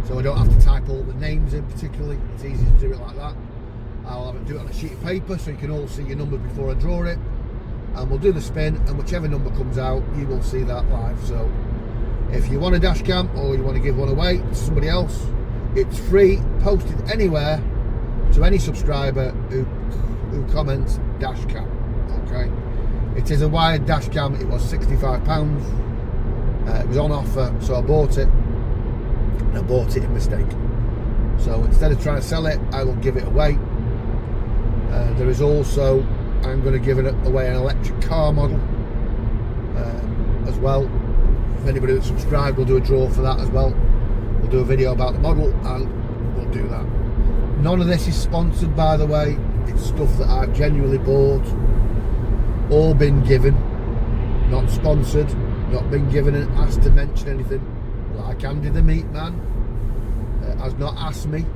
so I don't have to type all the names in particularly. It's easy to do it like that. I'll have it do it on a sheet of paper so you can all see your number before I draw it, and we'll do the spin, and whichever number comes out you will see that live. So if you want a dash cam, or you want to give one away to somebody else, it's free, posted anywhere to any subscriber who comments dash cam. Okay, it is a wired dash cam. It was £65. It was on offer, so I bought it, and I bought it in mistake. So instead of trying to sell it, I will give it away. There is also, I'm going to give it away an electric car model as well. If anybody that's subscribed, we'll do a draw for that as well. We'll do a video about the model, and we'll do that. None of this is sponsored, by the way. It's stuff that I've genuinely bought or been given, not sponsored, not been given and asked to mention anything. Like Andy the Meat Man has not asked me.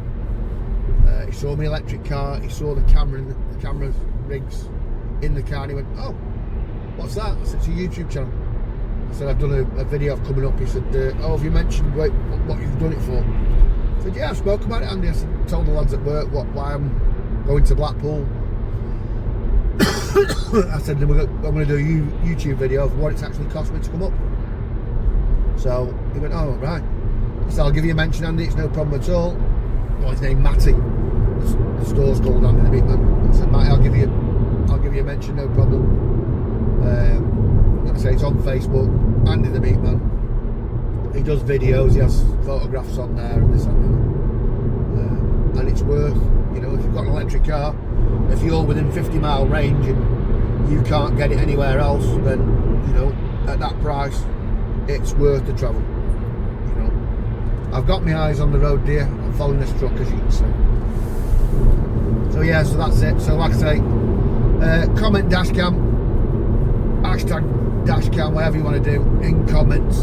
He saw my electric car, he saw the camera rigs in the car, and he went, "Oh, what's that?" I said, "It's a YouTube channel." I said, "I've done a video of coming up." He said, "Oh, have you mentioned what you've done it for?" I said, "Yeah, I've spoken about it, Andy." I said, told the lads at work why I'm going to Blackpool, I said, I'm going to do a YouTube video of what it's actually cost me to come up. So he went, oh, right. I said, I'll give you a mention, Andy, it's no problem at all. Well, his name, Matty. The store's called Andy the Meat Man. I said, Matty, I'll give you a mention, no problem. Like I say, it's on Facebook, Andy the Meat Man. He does videos, he has photographs on there and this and that. And it's worth, you know, if you've got an electric car, if you're within 50-mile range and you can't get it anywhere else, then, you know, at that price, it's worth the travel. You know, I've got my eyes on the road, dear. I'm following this truck, as you can see. So yeah, so that's it. So like I say, comment Dashcam, hashtag Dashcam, whatever you want to do, in comments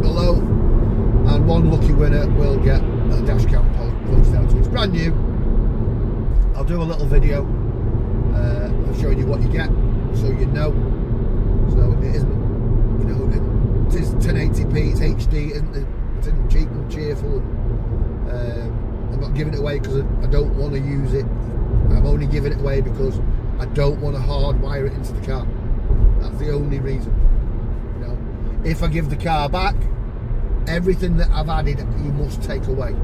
below, and one lucky winner will get a Dashcam posted out. So it's brand new. I'll do a little video of showing you what you get, so you know. So it isn't, you know, it is 1080p, it's HD, isn't it? It's cheap and cheerful. I'm not giving it away because I don't want to use it. I'm only giving it away because I don't want to hardwire it into the car. That's the only reason. You know, if I give the car back, everything that I've added, you must take away.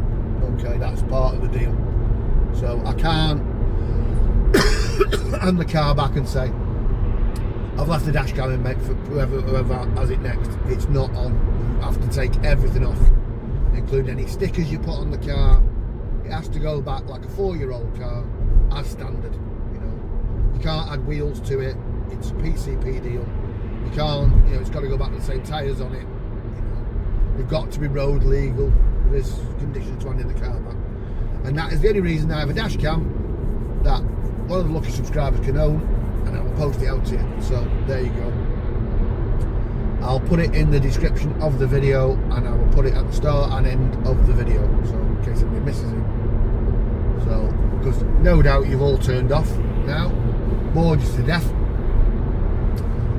Okay, that's part of the deal. So I can't hand the car back and say, I've left the dash cam in, mate, for whoever has it next. It's not on. You have to take everything off, including any stickers you put on the car. It has to go back like a 4-year-old car, as standard. You know, you can't add wheels to it. It's a PCP deal. You can't, you know, it's got to go back to the same tyres on it. You know, you've got to be road legal. There's conditions to handing the car back, and that is the only reason I have a dash cam that one of the lucky subscribers can own, and I will post it out to you. So there you go. I'll put it in the description of the video, and I will put it at the start and end of the video, so in case anybody misses it. So, because no doubt you've all turned off now, bored you to death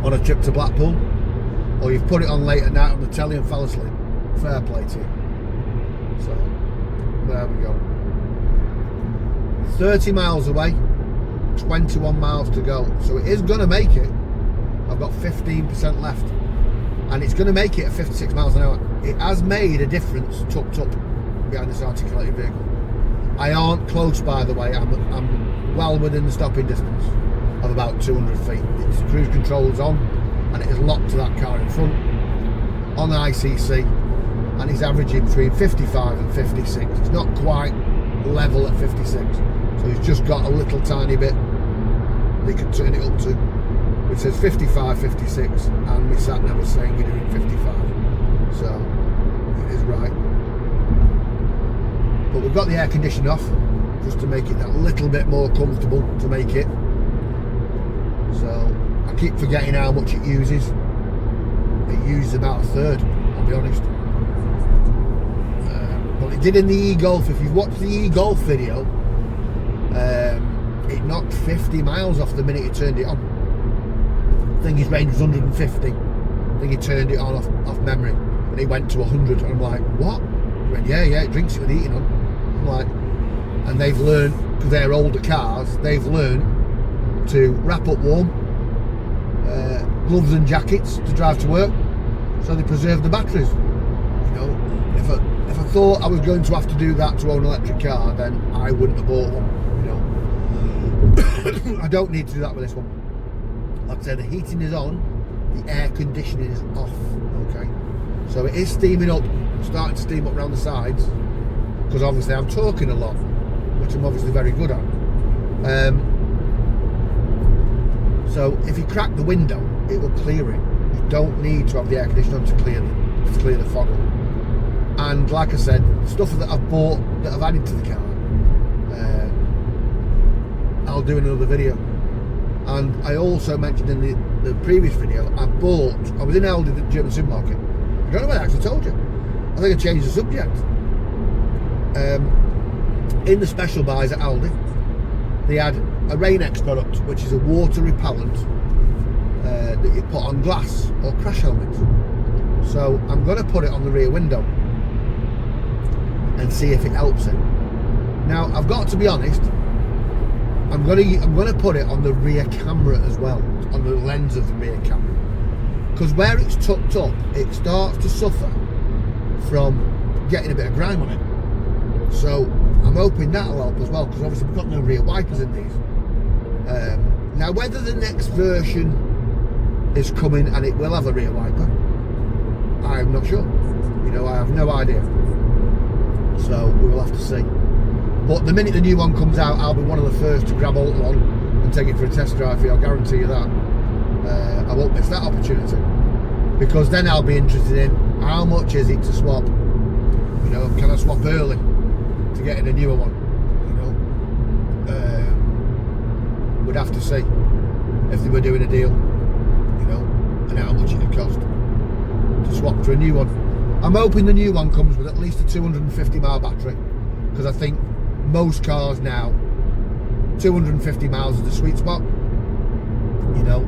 on a trip to Blackpool, or you've put it on late at night on the telly and fell asleep. Fair play to you. So there we go. 30 miles away, 21 miles to go, so it is going to make it. I've got 15% left, and it's going to make it at 56 miles an hour. It has made a difference tucked up behind this articulated vehicle. I aren't close, by the way. I'm well within the stopping distance of about 200 feet. Its cruise control is on, and it is locked to that car in front on the ICC, and it's averaging between 55 and 56. It's not quite level at 56, so he's just got a little tiny bit they can turn it up to. It says 55, 56, and my sat nav was saying we're doing 55, so it is right. But we've got the air conditioning off just to make it that little bit more comfortable to make it. So I keep forgetting how much it uses. It uses about a third, I'll be honest. But it did in the e-Golf. If you've watched the e-Golf video, it knocked 50 miles off the minute he turned it on. I think his range was 150. I think he turned it on off memory, and he went to 100. And I'm like, what? He went, yeah, it drinks it with the heating on. I'm like, and they've learned, because they're older cars, they've learned to wrap up warm, gloves and jackets to drive to work, so they preserve the batteries. You know, if I thought I was going to have to do that to own an electric car, then I wouldn't have bought one. You know, I don't need to do that with this one. Like I said, the heating is on, the air conditioning is off. Okay, so it is steaming up, starting to steam up around the sides, because obviously I'm talking a lot, which I'm obviously very good at. So if you crack the window, it will clear it. You don't need to have the air conditioner on to clear the fog up. And like I said, stuff that I've bought that I've added to the car, I'll do in another video. And I also mentioned in the previous video, I was in Aldi, the German supermarket. I don't know if I actually told you. I think I changed the subject. In the special buys at Aldi, they had a Rain-X product, which is a water repellent that you put on glass or crash helmets. So I'm going to put it on the rear window and see if it helps it. Now, I've got to be honest, I'm gonna put it on the rear camera as well, on the lens of the rear camera, because where it's tucked up, it starts to suffer from getting a bit of grime on it. So I'm hoping that'll help as well, because obviously we've got no rear wipers in these. Now whether the next version is coming and it will have a rear wiper, I'm not sure. You know, I have no idea. So we will have to see. But the minute the new one comes out, I'll be one of the first to grab hold of one and take it for a test drive for you. I'll guarantee you that. I won't miss that opportunity, because then I'll be interested in how much is it to swap. You know, can I swap early to get in a newer one? You know, we'd have to see if they were doing a deal. You know, and how much it would cost to swap to a new one. I'm hoping the new one comes with at least a 250 mile battery, because I think most cars now, 250 miles is the sweet spot. You know,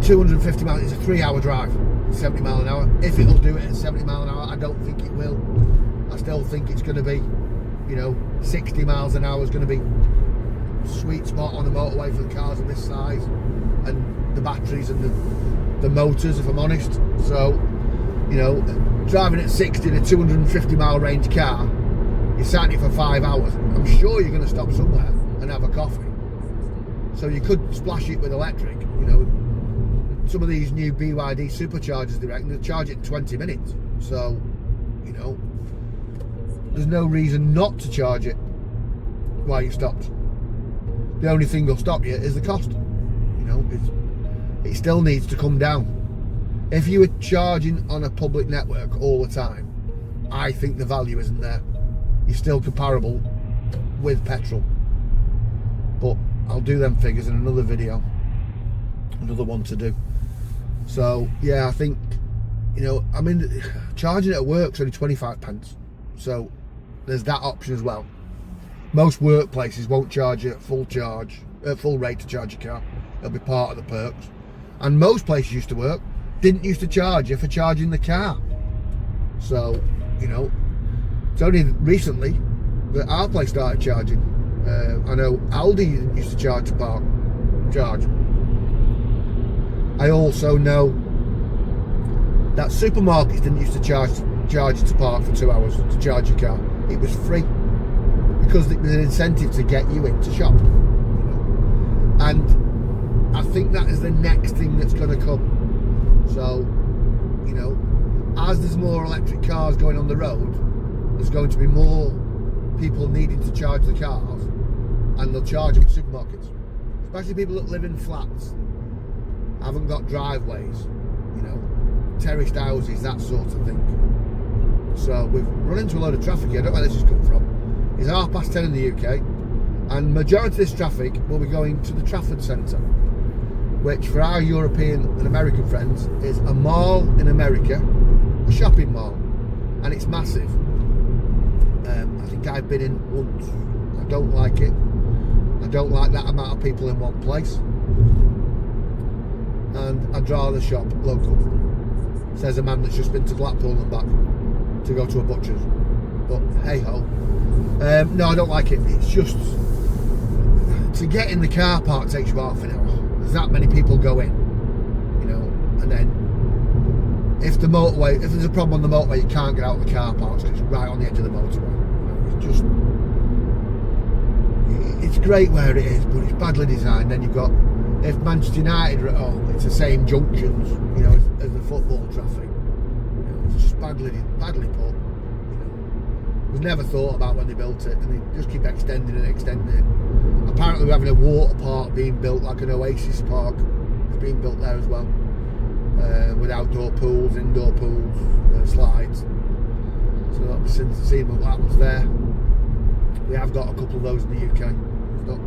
250 miles is a 3-hour drive, 70 mile an hour. If it'll do it at 70 mile an hour, I don't think it will. I still think it's going to be, you know, 60 miles an hour is going to be sweet spot on the motorway for the cars of this size, and the batteries and the motors, if I'm honest. So, you know, driving at 60 in a 250 mile range car, you're sat in it for 5 hours. I'm sure you're going to stop somewhere and have a coffee. So you could splash it with electric. You know, some of these new BYD superchargers, they reckon, they'll charge it in 20 minutes. So, you know, there's no reason not to charge it while you stopped. The only thing that'll stop you is the cost. You know, it still needs to come down. If you were charging on a public network all the time, I think the value isn't there. You're still comparable with petrol. But I'll do them figures in another video, another one to do. So yeah, I think, you know, I mean, charging it at work's only 25 pence. So there's that option as well. Most workplaces won't charge you at full rate to charge your car. It'll be part of the perks. And most places used to work didn't used to charge you for charging the car. So, you know, it's only recently that our place started charging. I know Aldi didn't used to charge to charge. I also know that supermarkets didn't used to charge you to park for 2 hours to charge your car. It was free, because it was an incentive to get you into shop. You know? And I think that is the next thing that's going to come. So, you know, as there's more electric cars going on the road, there's going to be more people needing to charge the cars, and they'll charge them at supermarkets. Especially people that live in flats, haven't got driveways, you know, terraced houses, that sort of thing. So we've run into a load of traffic here. I don't know where this has come from. It's 10:30 in the UK, and majority of this traffic will be going to the Trafford Centre, which for our European and American friends is a mall in America, a shopping mall, and it's massive. I think I've been in once. I don't like it. I don't like that amount of people in one place, and I'd rather shop local. Says a man that's just been to Blackpool and back to go to a butcher's. But hey ho. No, I don't like it. It's just, to get in the car park takes you half an hour. There's that many people go in, you know, and then if there's a problem on the motorway, you can't get out of the car parks because it's right on the edge of the motorway. You know, it's great where it is, but it's badly designed. Then you've got, if Manchester United are at home, it's the same junctions, you know, as the football traffic. You know, it's just badly put. You know, it was never thought about when they built it, and they just keep extending it. Apparently we're having a water park being built, like an Oasis park. It's being built there as well, with outdoor pools, indoor pools, slides. So that'll be seeing what happens there. We have got a couple of those in the UK. We've got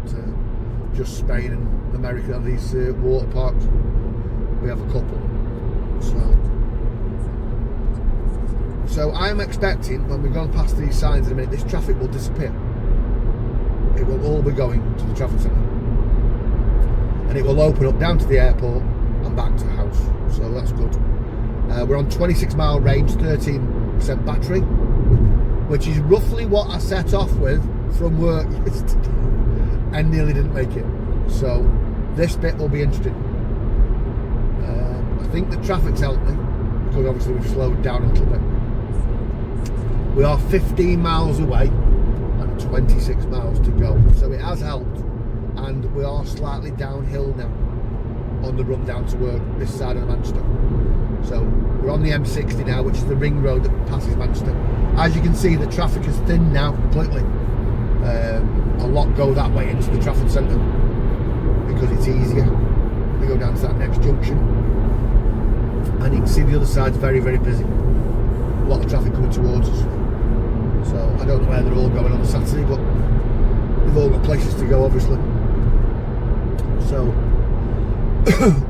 just Spain and America, these water parks. We have a couple. So I'm expecting, when we go past these signs in a minute, this traffic will disappear. It will all be going to the traffic centre, and it will open up down to the airport and back to the house. So that's good. We're on 26 mile range, 13% battery, which is roughly what I set off with from work yesterday. and nearly didn't make it. So this bit will be interesting. I think the traffic's helped me because obviously we've slowed down a little bit. We are 15 miles away and 26 miles to go, so it has helped, and we are slightly downhill now on the run down to work this side of Manchester. So we're on the M60 now, which is the ring road that passes Manchester. As you can see, the traffic is thin now completely. A lot go that way into the Trafford Centre because it's easier. We go down to that next junction, and you can see the other side's very, very busy. A lot of traffic coming towards us. So I don't know where they're all going on a Saturday, but they've all got places to go, obviously. So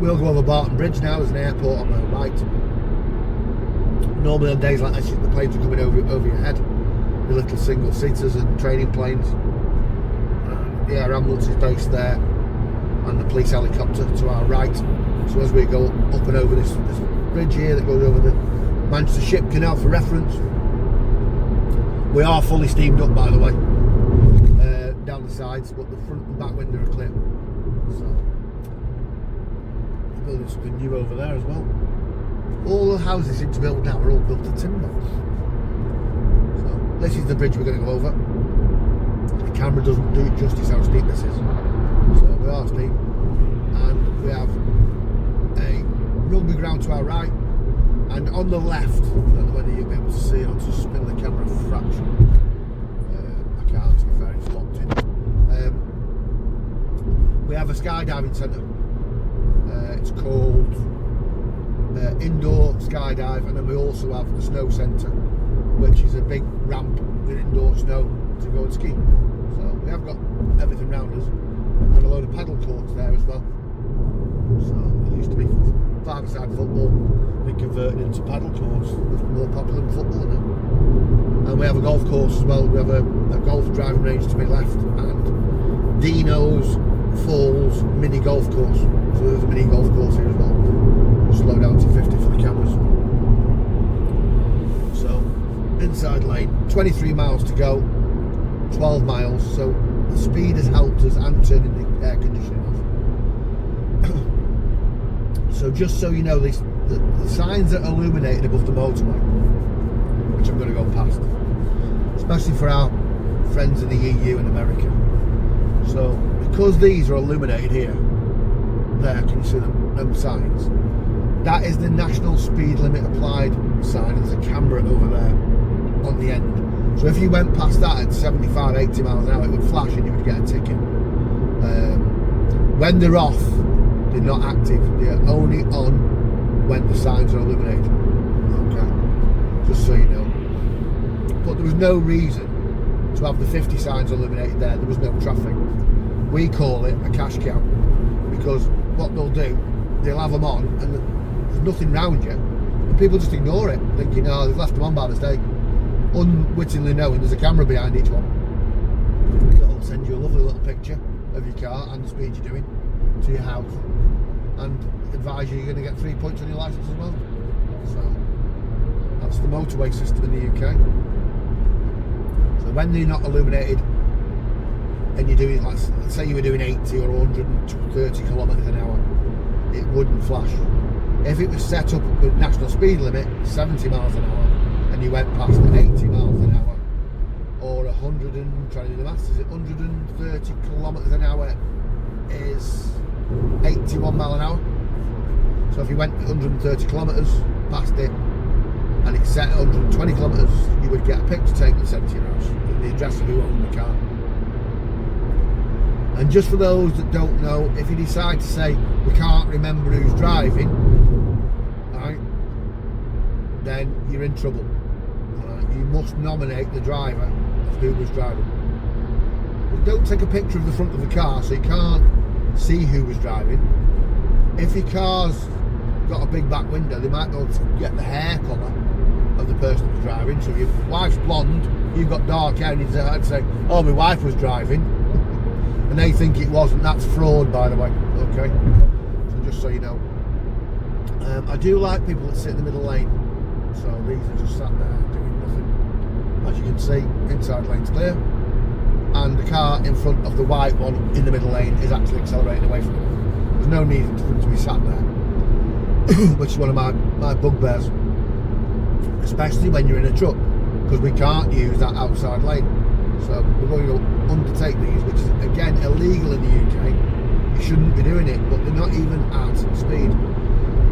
we'll go over Barton Bridge now. There's an airport on my right. Normally on days like this, the planes are coming over your head. The little single seaters and training planes. The air ambulance is based there, and the police helicopter to our right. So as we go up and over this bridge here that goes over the Manchester Ship Canal, for reference, we are fully steamed up, by the way, down the sides, but the front and back window are clear. So they're building something new over there as well. All the houses seem to build now are all built of timber. So this is the bridge we're going to go over. The camera doesn't do it justice how steep this is. So we are steep, and we have a rugby ground to our right, and on the left, I don't know whether you'll be able to see it, I'll just spin the camera a fraction. I can't, to be fair, it's locked in. We have a skydiving centre. It's called Indoor Skydive, and then we also have the Snow Centre, which is a big ramp with indoor snow to go and ski. So we have got everything around us, and a load of paddle courts there as well. So it used to be five-a-side football, been converted into paddle courts. It's more popular than football now. And we have a golf course as well. We have a golf driving range to my left, and Dino's Falls mini golf course. So there's a mini golf course here as well. Slow down to 50 for the cameras. So inside lane, 23 miles to go, 12 miles. So the speed has helped us, and turning the air conditioning off. So just so you know, the signs that are illuminated above the motorway, which I'm going to go past, especially for our friends in the EU and America. So because these are illuminated here, there, can you see them signs? That is the national speed limit applied sign, and there's a camera over there on the end. So if you went past that at 75, 80 miles an hour, it would flash and you would get a ticket. When they're off, they're not active. They're only on when the signs are illuminated. Okay, just so you know. But there was no reason to have the 50 signs illuminated there. There was no traffic. We call it a cash cow, because what they'll do, they'll have them on and there's nothing round you, and people just ignore it, thinking, oh, they've left them on by mistake, unwittingly knowing there's a camera behind each one that'll send you a lovely little picture of your car and the speed you're doing to your house, and advise you you're going to get 3 points on your licence as well. So that's the motorway system in the UK. So when they're not illuminated and you're doing, let's say you were doing 80 or 130 kilometres an hour, it wouldn't flash. If it was set up with national speed limit 70 miles an hour and you went past 80 miles an hour, or 100 and, trying to do the maths, is it 130 kilometres an hour is 81 mile an hour. So if you went 130 kilometres past it and it's set at 120 kilometres, you would get a picture taken and sent to your house, the address of who owned the car. And just for those that don't know, if you decide to say we can't remember who's driving, right, then you're in trouble. You must nominate the driver of who was driving. But don't take a picture of the front of the car so you can't see who was driving. If your car's got a big back window, they might be able to get the hair colour of the person who's driving. So if your wife's blonde, you've got dark hair, and you say, oh, my wife was driving, and they think it wasn't. That's fraud, by the way. Okay, so just so you know. I do like people that sit in the middle lane. So these are just sat there doing nothing. As you can see, inside lane's clear. and the car in front of the white one in the middle lane is actually accelerating away from it. There's no need for them to be sat there, which is one of my bugbears, especially when you're in a truck, because we can't use that outside lane. So we're going to undertake these, which is again illegal in the UK. You shouldn't be doing it, but they're not even at speed.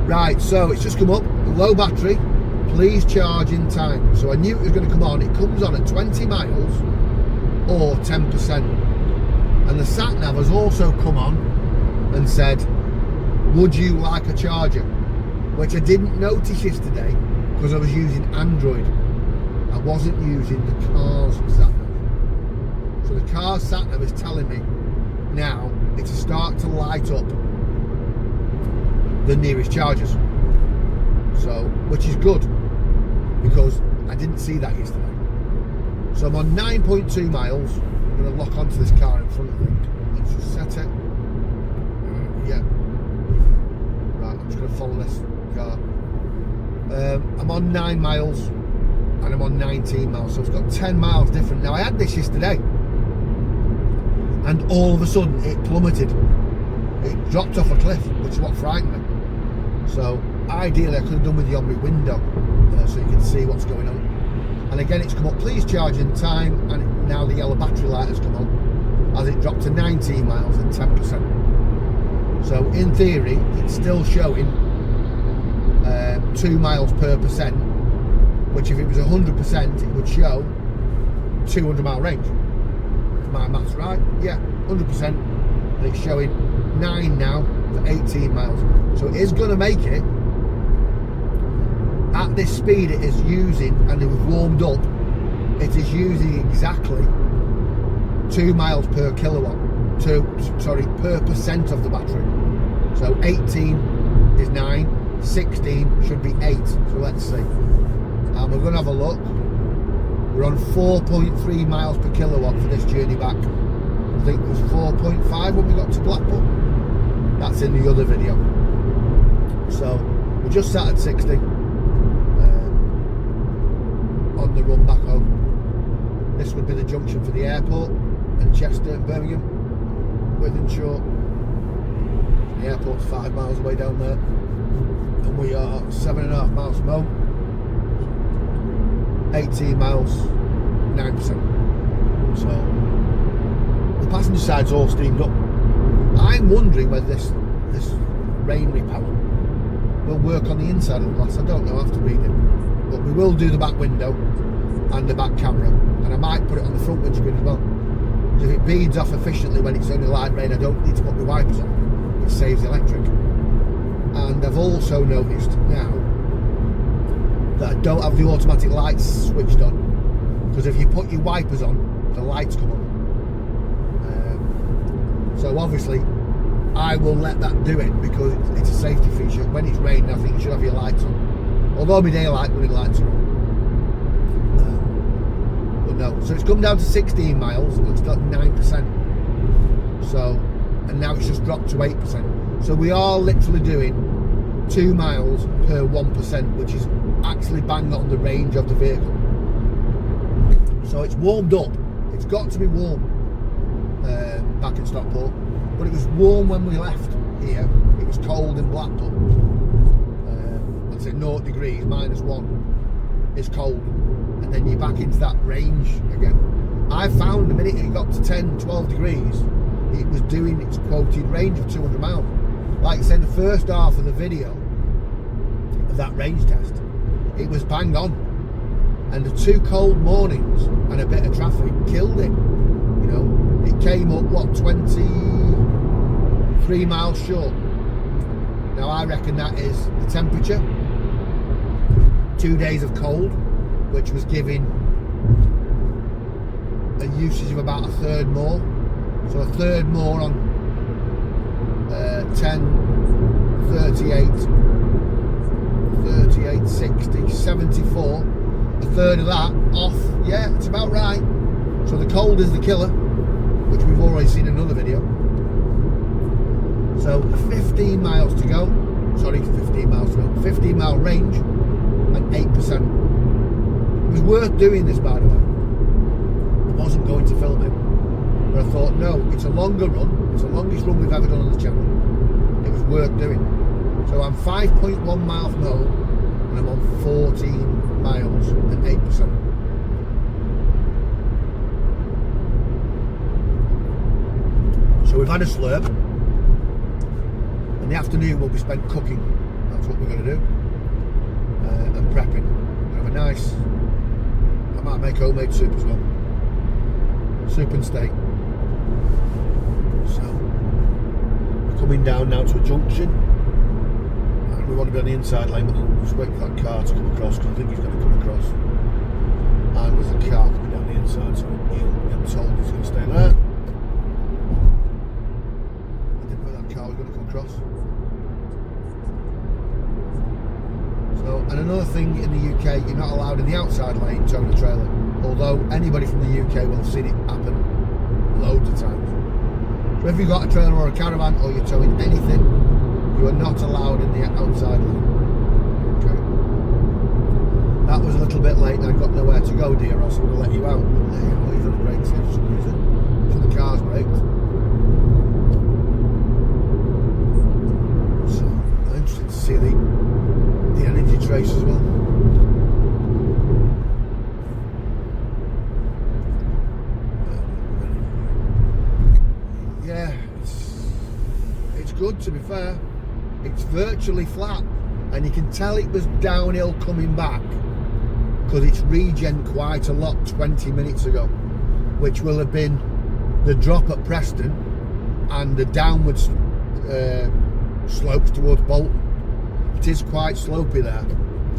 Right, so it's just come up, low battery, please charge in time. So I knew it was going to come on. It comes on at 20 miles or 10%. And the sat nav has also come on and said, would you like a charger? Which I didn't notice yesterday because I was using Android. I wasn't using the car's sat nav. So the car's sat nav is telling me now it's to start to light up the nearest chargers. So, which is good because I didn't see that yesterday. So I'm on 9.2 miles. I'm going to lock onto this car in front of me. Let's just set it. Yeah. Right, I'm just going to follow this car. I'm on 9 miles and I'm on 19 miles. So it's got 10 miles different. Now I had this yesterday and all of a sudden it plummeted. It dropped off a cliff, which is what frightened me. So ideally I could have done with the on-boot window so you can see what's going on. And again it's come up, please charge in time, and now the yellow battery light has come on as it dropped to 19 miles and 10%. So in theory it's still showing 2 miles per percent, which if it was 100% it would show 200 mile range. Is my maths right? Yeah, 100%, and it's showing 9 now for 18 miles. So it is going to make it at this speed it is using, and it was warmed up, it is using exactly 2 miles per kilowatt, per percent of the battery. So 18 is 9, 16 should be 8. So let's see. And we're going to have a look. We're on 4.3 miles per kilowatt for this journey back. I think it was 4.5 when we got to Blackpool. That's in the other video. So we just sat at 60 on the run back home. This would be the junction for the airport and Chester and Birmingham, Wythenshawe. The airport's 5 miles away down there, and we are 7.5 miles from home. 18 miles, 9%. So the passenger side's all steamed up. I'm wondering whether this rain repellent will work on the inside of the glass. I don't know, I have to read it. But we will do the back window and the back camera, and I might put it on the front windscreen as well. If it beads off efficiently when it's only light rain, I don't need to put my wipers on. It saves the electric. And I've also noticed now that I don't have the automatic lights switched on, because if you put your wipers on, the lights come on. So obviously I will let that do it because it's a safety feature. When it's raining, I think you should have your lights on, although my daylight running lights are on. But no, so it's come down to 16 miles and it's got 9%. So, and now it's just dropped to 8%. So we are literally doing 2 miles per 1%, which is actually bang on the range of the vehicle. So it's warmed up. It's got to be warm back in Stockport, but it was warm when we left here. It was cold in Blackpool. Let's say 0 degrees, -1 is cold, and then you're back into that range again. I found the minute it got to 10, 12 degrees, it was doing its quoted range of 200 miles. Like I said, the first half of the video of that range test, it was bang on, and the 2 cold mornings and a bit of traffic killed it. You know, it came up, what, 23 miles short. Now I reckon that is the temperature, 2 days of cold, which was giving a usage of about 1/3 more. So 1/3 more on 10, 38, 60, 74. 1/3 of that off. Yeah, it's about right. So the cold is the killer, which we've already seen in another video. So 15 miles to go. Sorry, 15 miles to go. 15 mile range and 8%. It was worth doing this, by the way. I wasn't going to film it. But I thought, no, it's a longer run. It's the longest run we've ever done on the channel. It was worth doing. So I'm 5.1 miles from home, and I'm on 14 miles and 8%. So we've had a slurp, and the afternoon will be spent cooking. That's what we're going to do, and prepping. We'll have a nice, I might make homemade soup as well, soup and steak. So we're coming down now to a junction, and we want to be on the inside lane, but we're just waiting for that car to come across, because I think he's going to come across, and there's a car coming down the inside, so I'm told he's going to stay there. Car was going to come across. So, and another thing in the UK, you're not allowed in the outside lane towing a trailer, although anybody from the UK will have seen it happen loads of times. So if you've got a trailer or a caravan, or you're towing anything, you are not allowed in the outside lane. Okay. That was a little bit late and I've got nowhere to go, dear, else I would have let you out. But there you go, he's on the brakes here for some reason. So the car's braked. Interesting to see the energy trace as well. Yeah, it's good, to be fair. It's virtually flat, and you can tell it was downhill coming back because it's regen quite a lot 20 minutes ago, which will have been the drop at Preston and the downwards slopes towards Bolton. It is quite slopey there,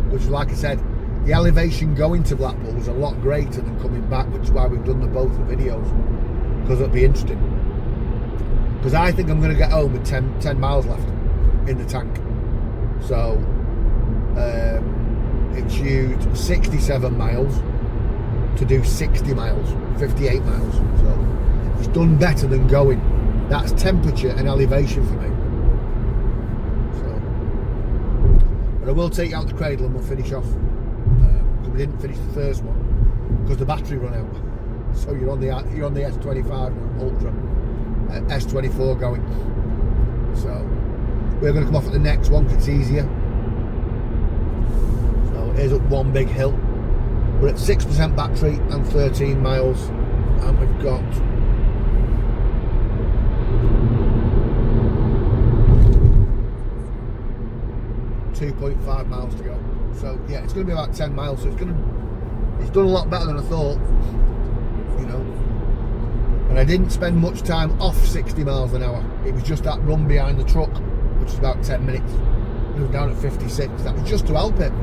which, like I said, the elevation going to Blackpool was a lot greater than coming back, which is why we've done both the videos, because it'll be interesting. Because I think I'm going to get home with 10 miles left in the tank. So it's used 67 miles to do 60 miles, 58 miles. So it's done better than going. That's temperature and elevation for me. But I will take you out the cradle and we'll finish off. Because we didn't finish the first one because the battery run out. So you're on the S25 now, Ultra, S24 going. So we're going to come off at the next one because it's easier. So here's up one big hill. We're at 6% battery and 13 miles, and we've got 2.5 miles to go. So yeah, it's going to be about 10 miles. So it's done a lot better than I thought, you know. And I didn't spend much time off 60 miles an hour. It was just that run behind the truck, which was about 10 minutes. It was down at 56. That was just to help it.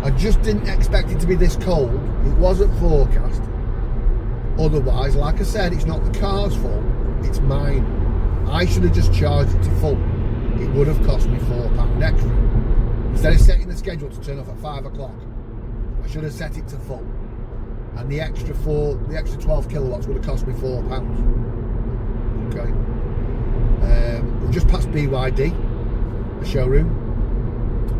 I just didn't expect it to be this cold. It wasn't forecast. Otherwise, like I said, it's not the car's fault. It's mine. I should have just charged it to full. It would have cost me £4 extra. Instead of setting the schedule to turn off at 5 o'clock, I should have set it to full. And the extra 12 kilowatts would have cost me £4. Okay. We've just passed BYD, the showroom.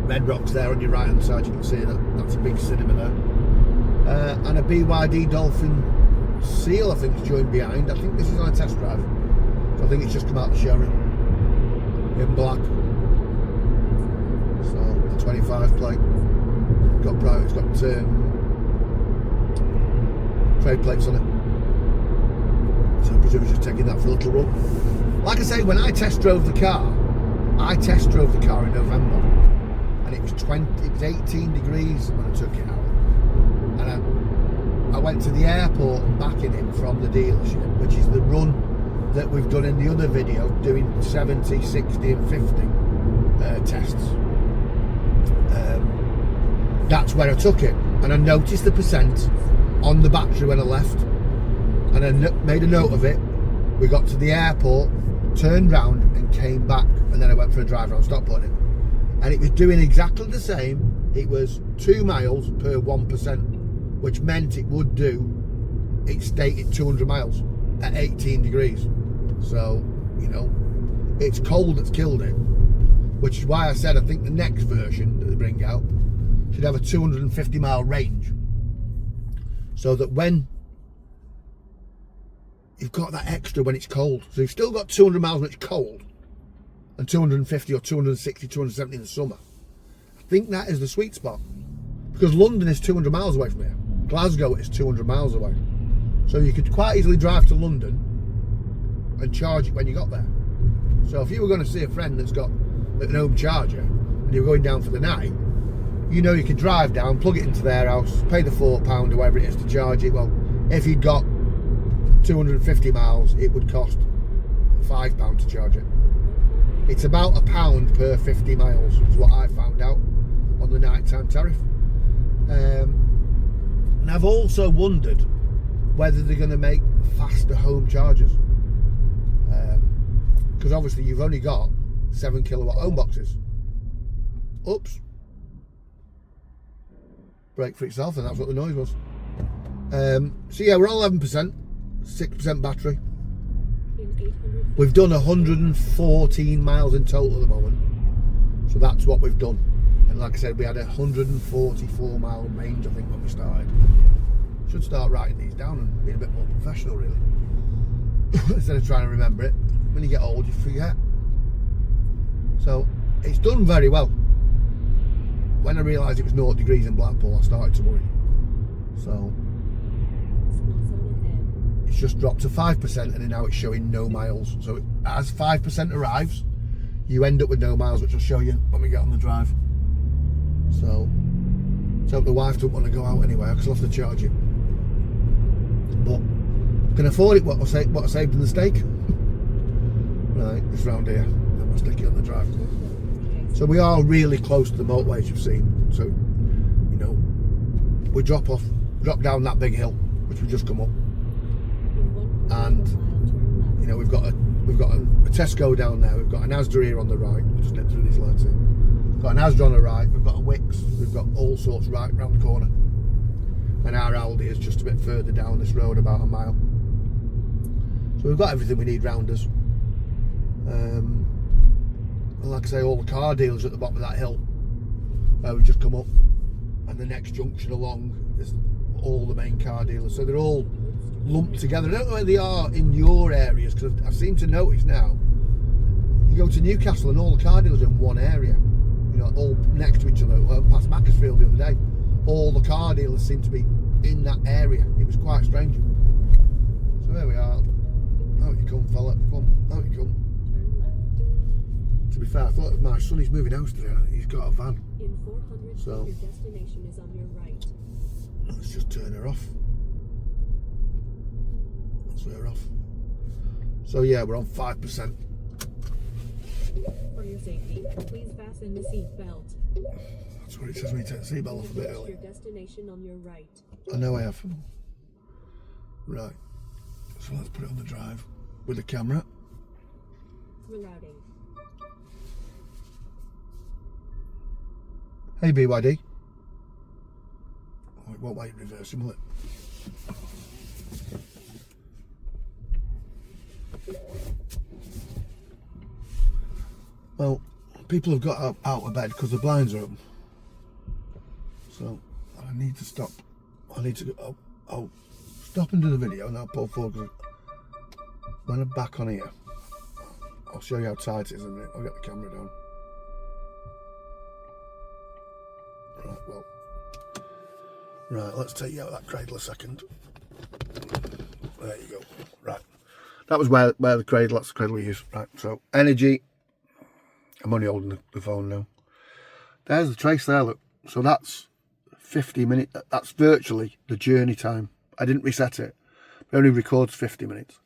Red Rock's there on your right hand side, you can see that. That's a big cinema there. And a BYD Dolphin Seal, I think, is joined behind. I think this is on a test drive. So I think it's just come out of the showroom in black. So the 25 plate. It's got trade plates on it. So I presume it's just taking that for a little run. Like I say, when I test drove the car in November, and it was 18 degrees when I took it out. And I went to the airport and back in it from the dealership, which is the run that we've done in the other video, doing 70, 60 and 50 tests. That's where I took it, and I noticed the percent on the battery when I left, and I made a note of it. We got to the airport, turned round and came back, and then I went for a drive around Stockport, and it was doing exactly the same. It was 2 miles per 1%, which meant it would do, it stated 200 miles at 18 degrees. So, you know, it's cold that's killed it, which is why I said I think the next version that they bring out should have a 250 mile range, so that when you've got that extra when it's cold. So you've still got 200 miles when it's cold, and 250 or 260, 270 in the summer. I think that is the sweet spot, because London is 200 miles away from here. Glasgow is 200 miles away. So you could quite easily drive to London and charge it when you got there. So if you were going to see a friend that's got an home charger and you're going down for the night, you know you could drive down, plug it into their house, pay the £4 or whatever it is to charge it. Well, if you'd got 250 miles, it would cost £5 to charge it. It's about £1 per 50 miles, is what I found out on the nighttime tariff. And I've also wondered whether they're going to make faster home chargers. Because obviously you've only got 7 kilowatt home boxes. Oops. Brake for itself, and that's what the noise was. So yeah, we're on 11%, 6% battery. We've done 114 miles in total at the moment. So that's what we've done. And like I said, we had a 144 mile range, I think, when we started. Should start writing these down and being a bit more professional, really. Instead of trying to remember it. When you get old, you forget. So it's done very well. When I realised it was 0 degrees in Blackpool, I started to worry. So it's just dropped to 5%, and then now it's showing no miles. So as 5% arrives, you end up with no miles, which I'll show you when we get on the drive. So let's hope the wife don't want to go out anyway, because I'll have to charge it. But I can afford it, what I saved in the steak. Right, it's round here. I'm gonna stick it on the drive. So we are really close to the motorway, as you've seen. So, you know, we drop down that big hill, which we just come up, and you know we've got a Tesco down there. We've got an Asda here on the right. Just nip through these lights here. We've got an Asda on the right. We've got a Wix. We've got all sorts right round the corner. And our Aldi is just a bit further down this road, about a mile. So we've got everything we need round us. And like I say, all the car dealers at the bottom of that hill where we just come up, and the next junction along is all the main car dealers. So they're all lumped together. I don't know where they are in your areas, because I seem to notice now you go to Newcastle and all the car dealers are in one area, you know, all next to each other. I went past Macclesfield the other day, all the car dealers seem to be in that area. It was quite strange. So there we are. Out you come, fella. Come on, out you come. To be fair, I thought of my son, he's moving house today. He's got a van. In 400 so your destination is on your right. Let's just turn her off. That's her off. So yeah, we're on 5%. For your safety, please fasten the seat belt. That's what it says when you take the seatbelt off a bit early. Your destination on your right. I know I have. Right. So let's put it on the drive with the camera. Rerouting. Hey BYD. Oh, it won't let you reverse him, will it? Well, people have got out of bed because the blinds are open. So I need to stop. I need to go. I'll stop and do the video, and I'll pull forward. When I'm back on here, I'll show you how tight it is in a minute. I'll get the camera down. Right, well. Right, let's take you out of that cradle a second. There you go. Right. That was where the cradle, that's the cradle we use. Right, so energy. I'm only holding the phone now. There's the trace there, look. So that's 50 minutes. That's virtually the journey time. I didn't reset it. It only records 50 minutes.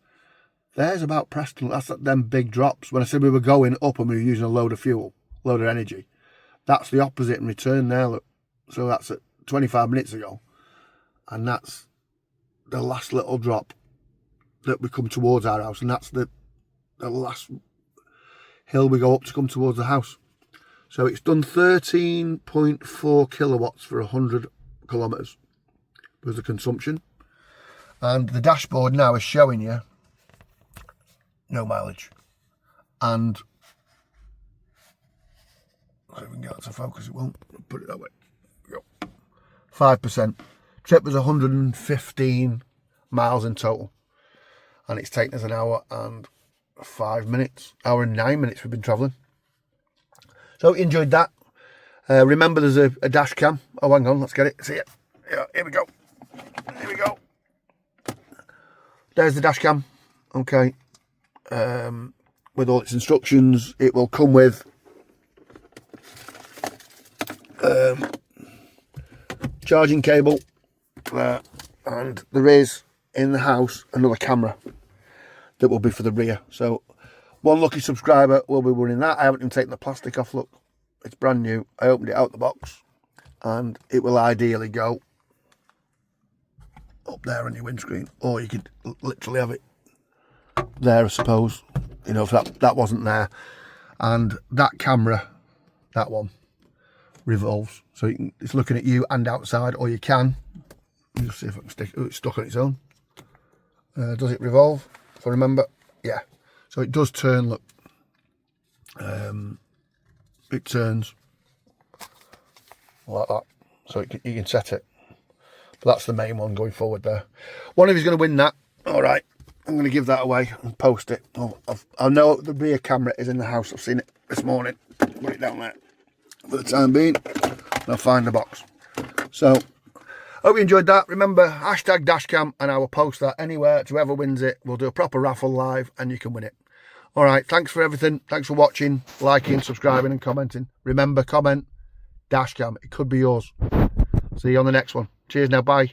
There's about Preston. That's them big drops. When I said we were going up and we were using a load of fuel, load of energy, that's the opposite in return there, look. So that's at 25 minutes ago. And that's the last little drop that we come towards our house. And that's the last hill we go up to come towards the house. So it's done 13.4 kilowatts for 100 kilometres was the consumption. And the dashboard now is showing you no mileage. And if we can get it to focus, it won't. Put it that way. Go. 5%. Trip was 115 miles in total. and it's taken us an hour and 5 minutes, hour and 9 minutes we've been travelling. So you enjoyed that. Remember, there's a dash cam. Oh, hang on, let's get it. See it. Yeah, here we go. Here we go. There's the dash cam. Okay. With all its instructions, it will come with charging cable there, and there is in the house another camera that will be for the rear. So one lucky subscriber will be running that. I haven't even taken the plastic off. Look, it's brand new. I opened it out the box, and it will ideally go up there on your windscreen, or you could literally have it there, I suppose, you know, if that wasn't there. And that camera, that one, revolves, so you can, it's looking at you and outside, or you can just see if I can stick. Oh, it's stuck on its own. Does it revolve? If I remember, yeah. So it does turn. Look, it turns like that, so you can set it. But that's the main one going forward there. One of you's going to win that. All right, I'm going to give that away and post it. Oh, I know the rear camera is in the house. I've seen it this morning. Put it down there for the time being. I'll find the box. So, hope you enjoyed that. Remember, hashtag Dashcam, and I will post that anywhere to whoever wins it. We'll do a proper raffle live, and you can win it. All right, thanks for everything. Thanks for watching, liking, subscribing, and commenting. Remember, comment, Dashcam. It could be yours. See you on the next one. Cheers now. Bye.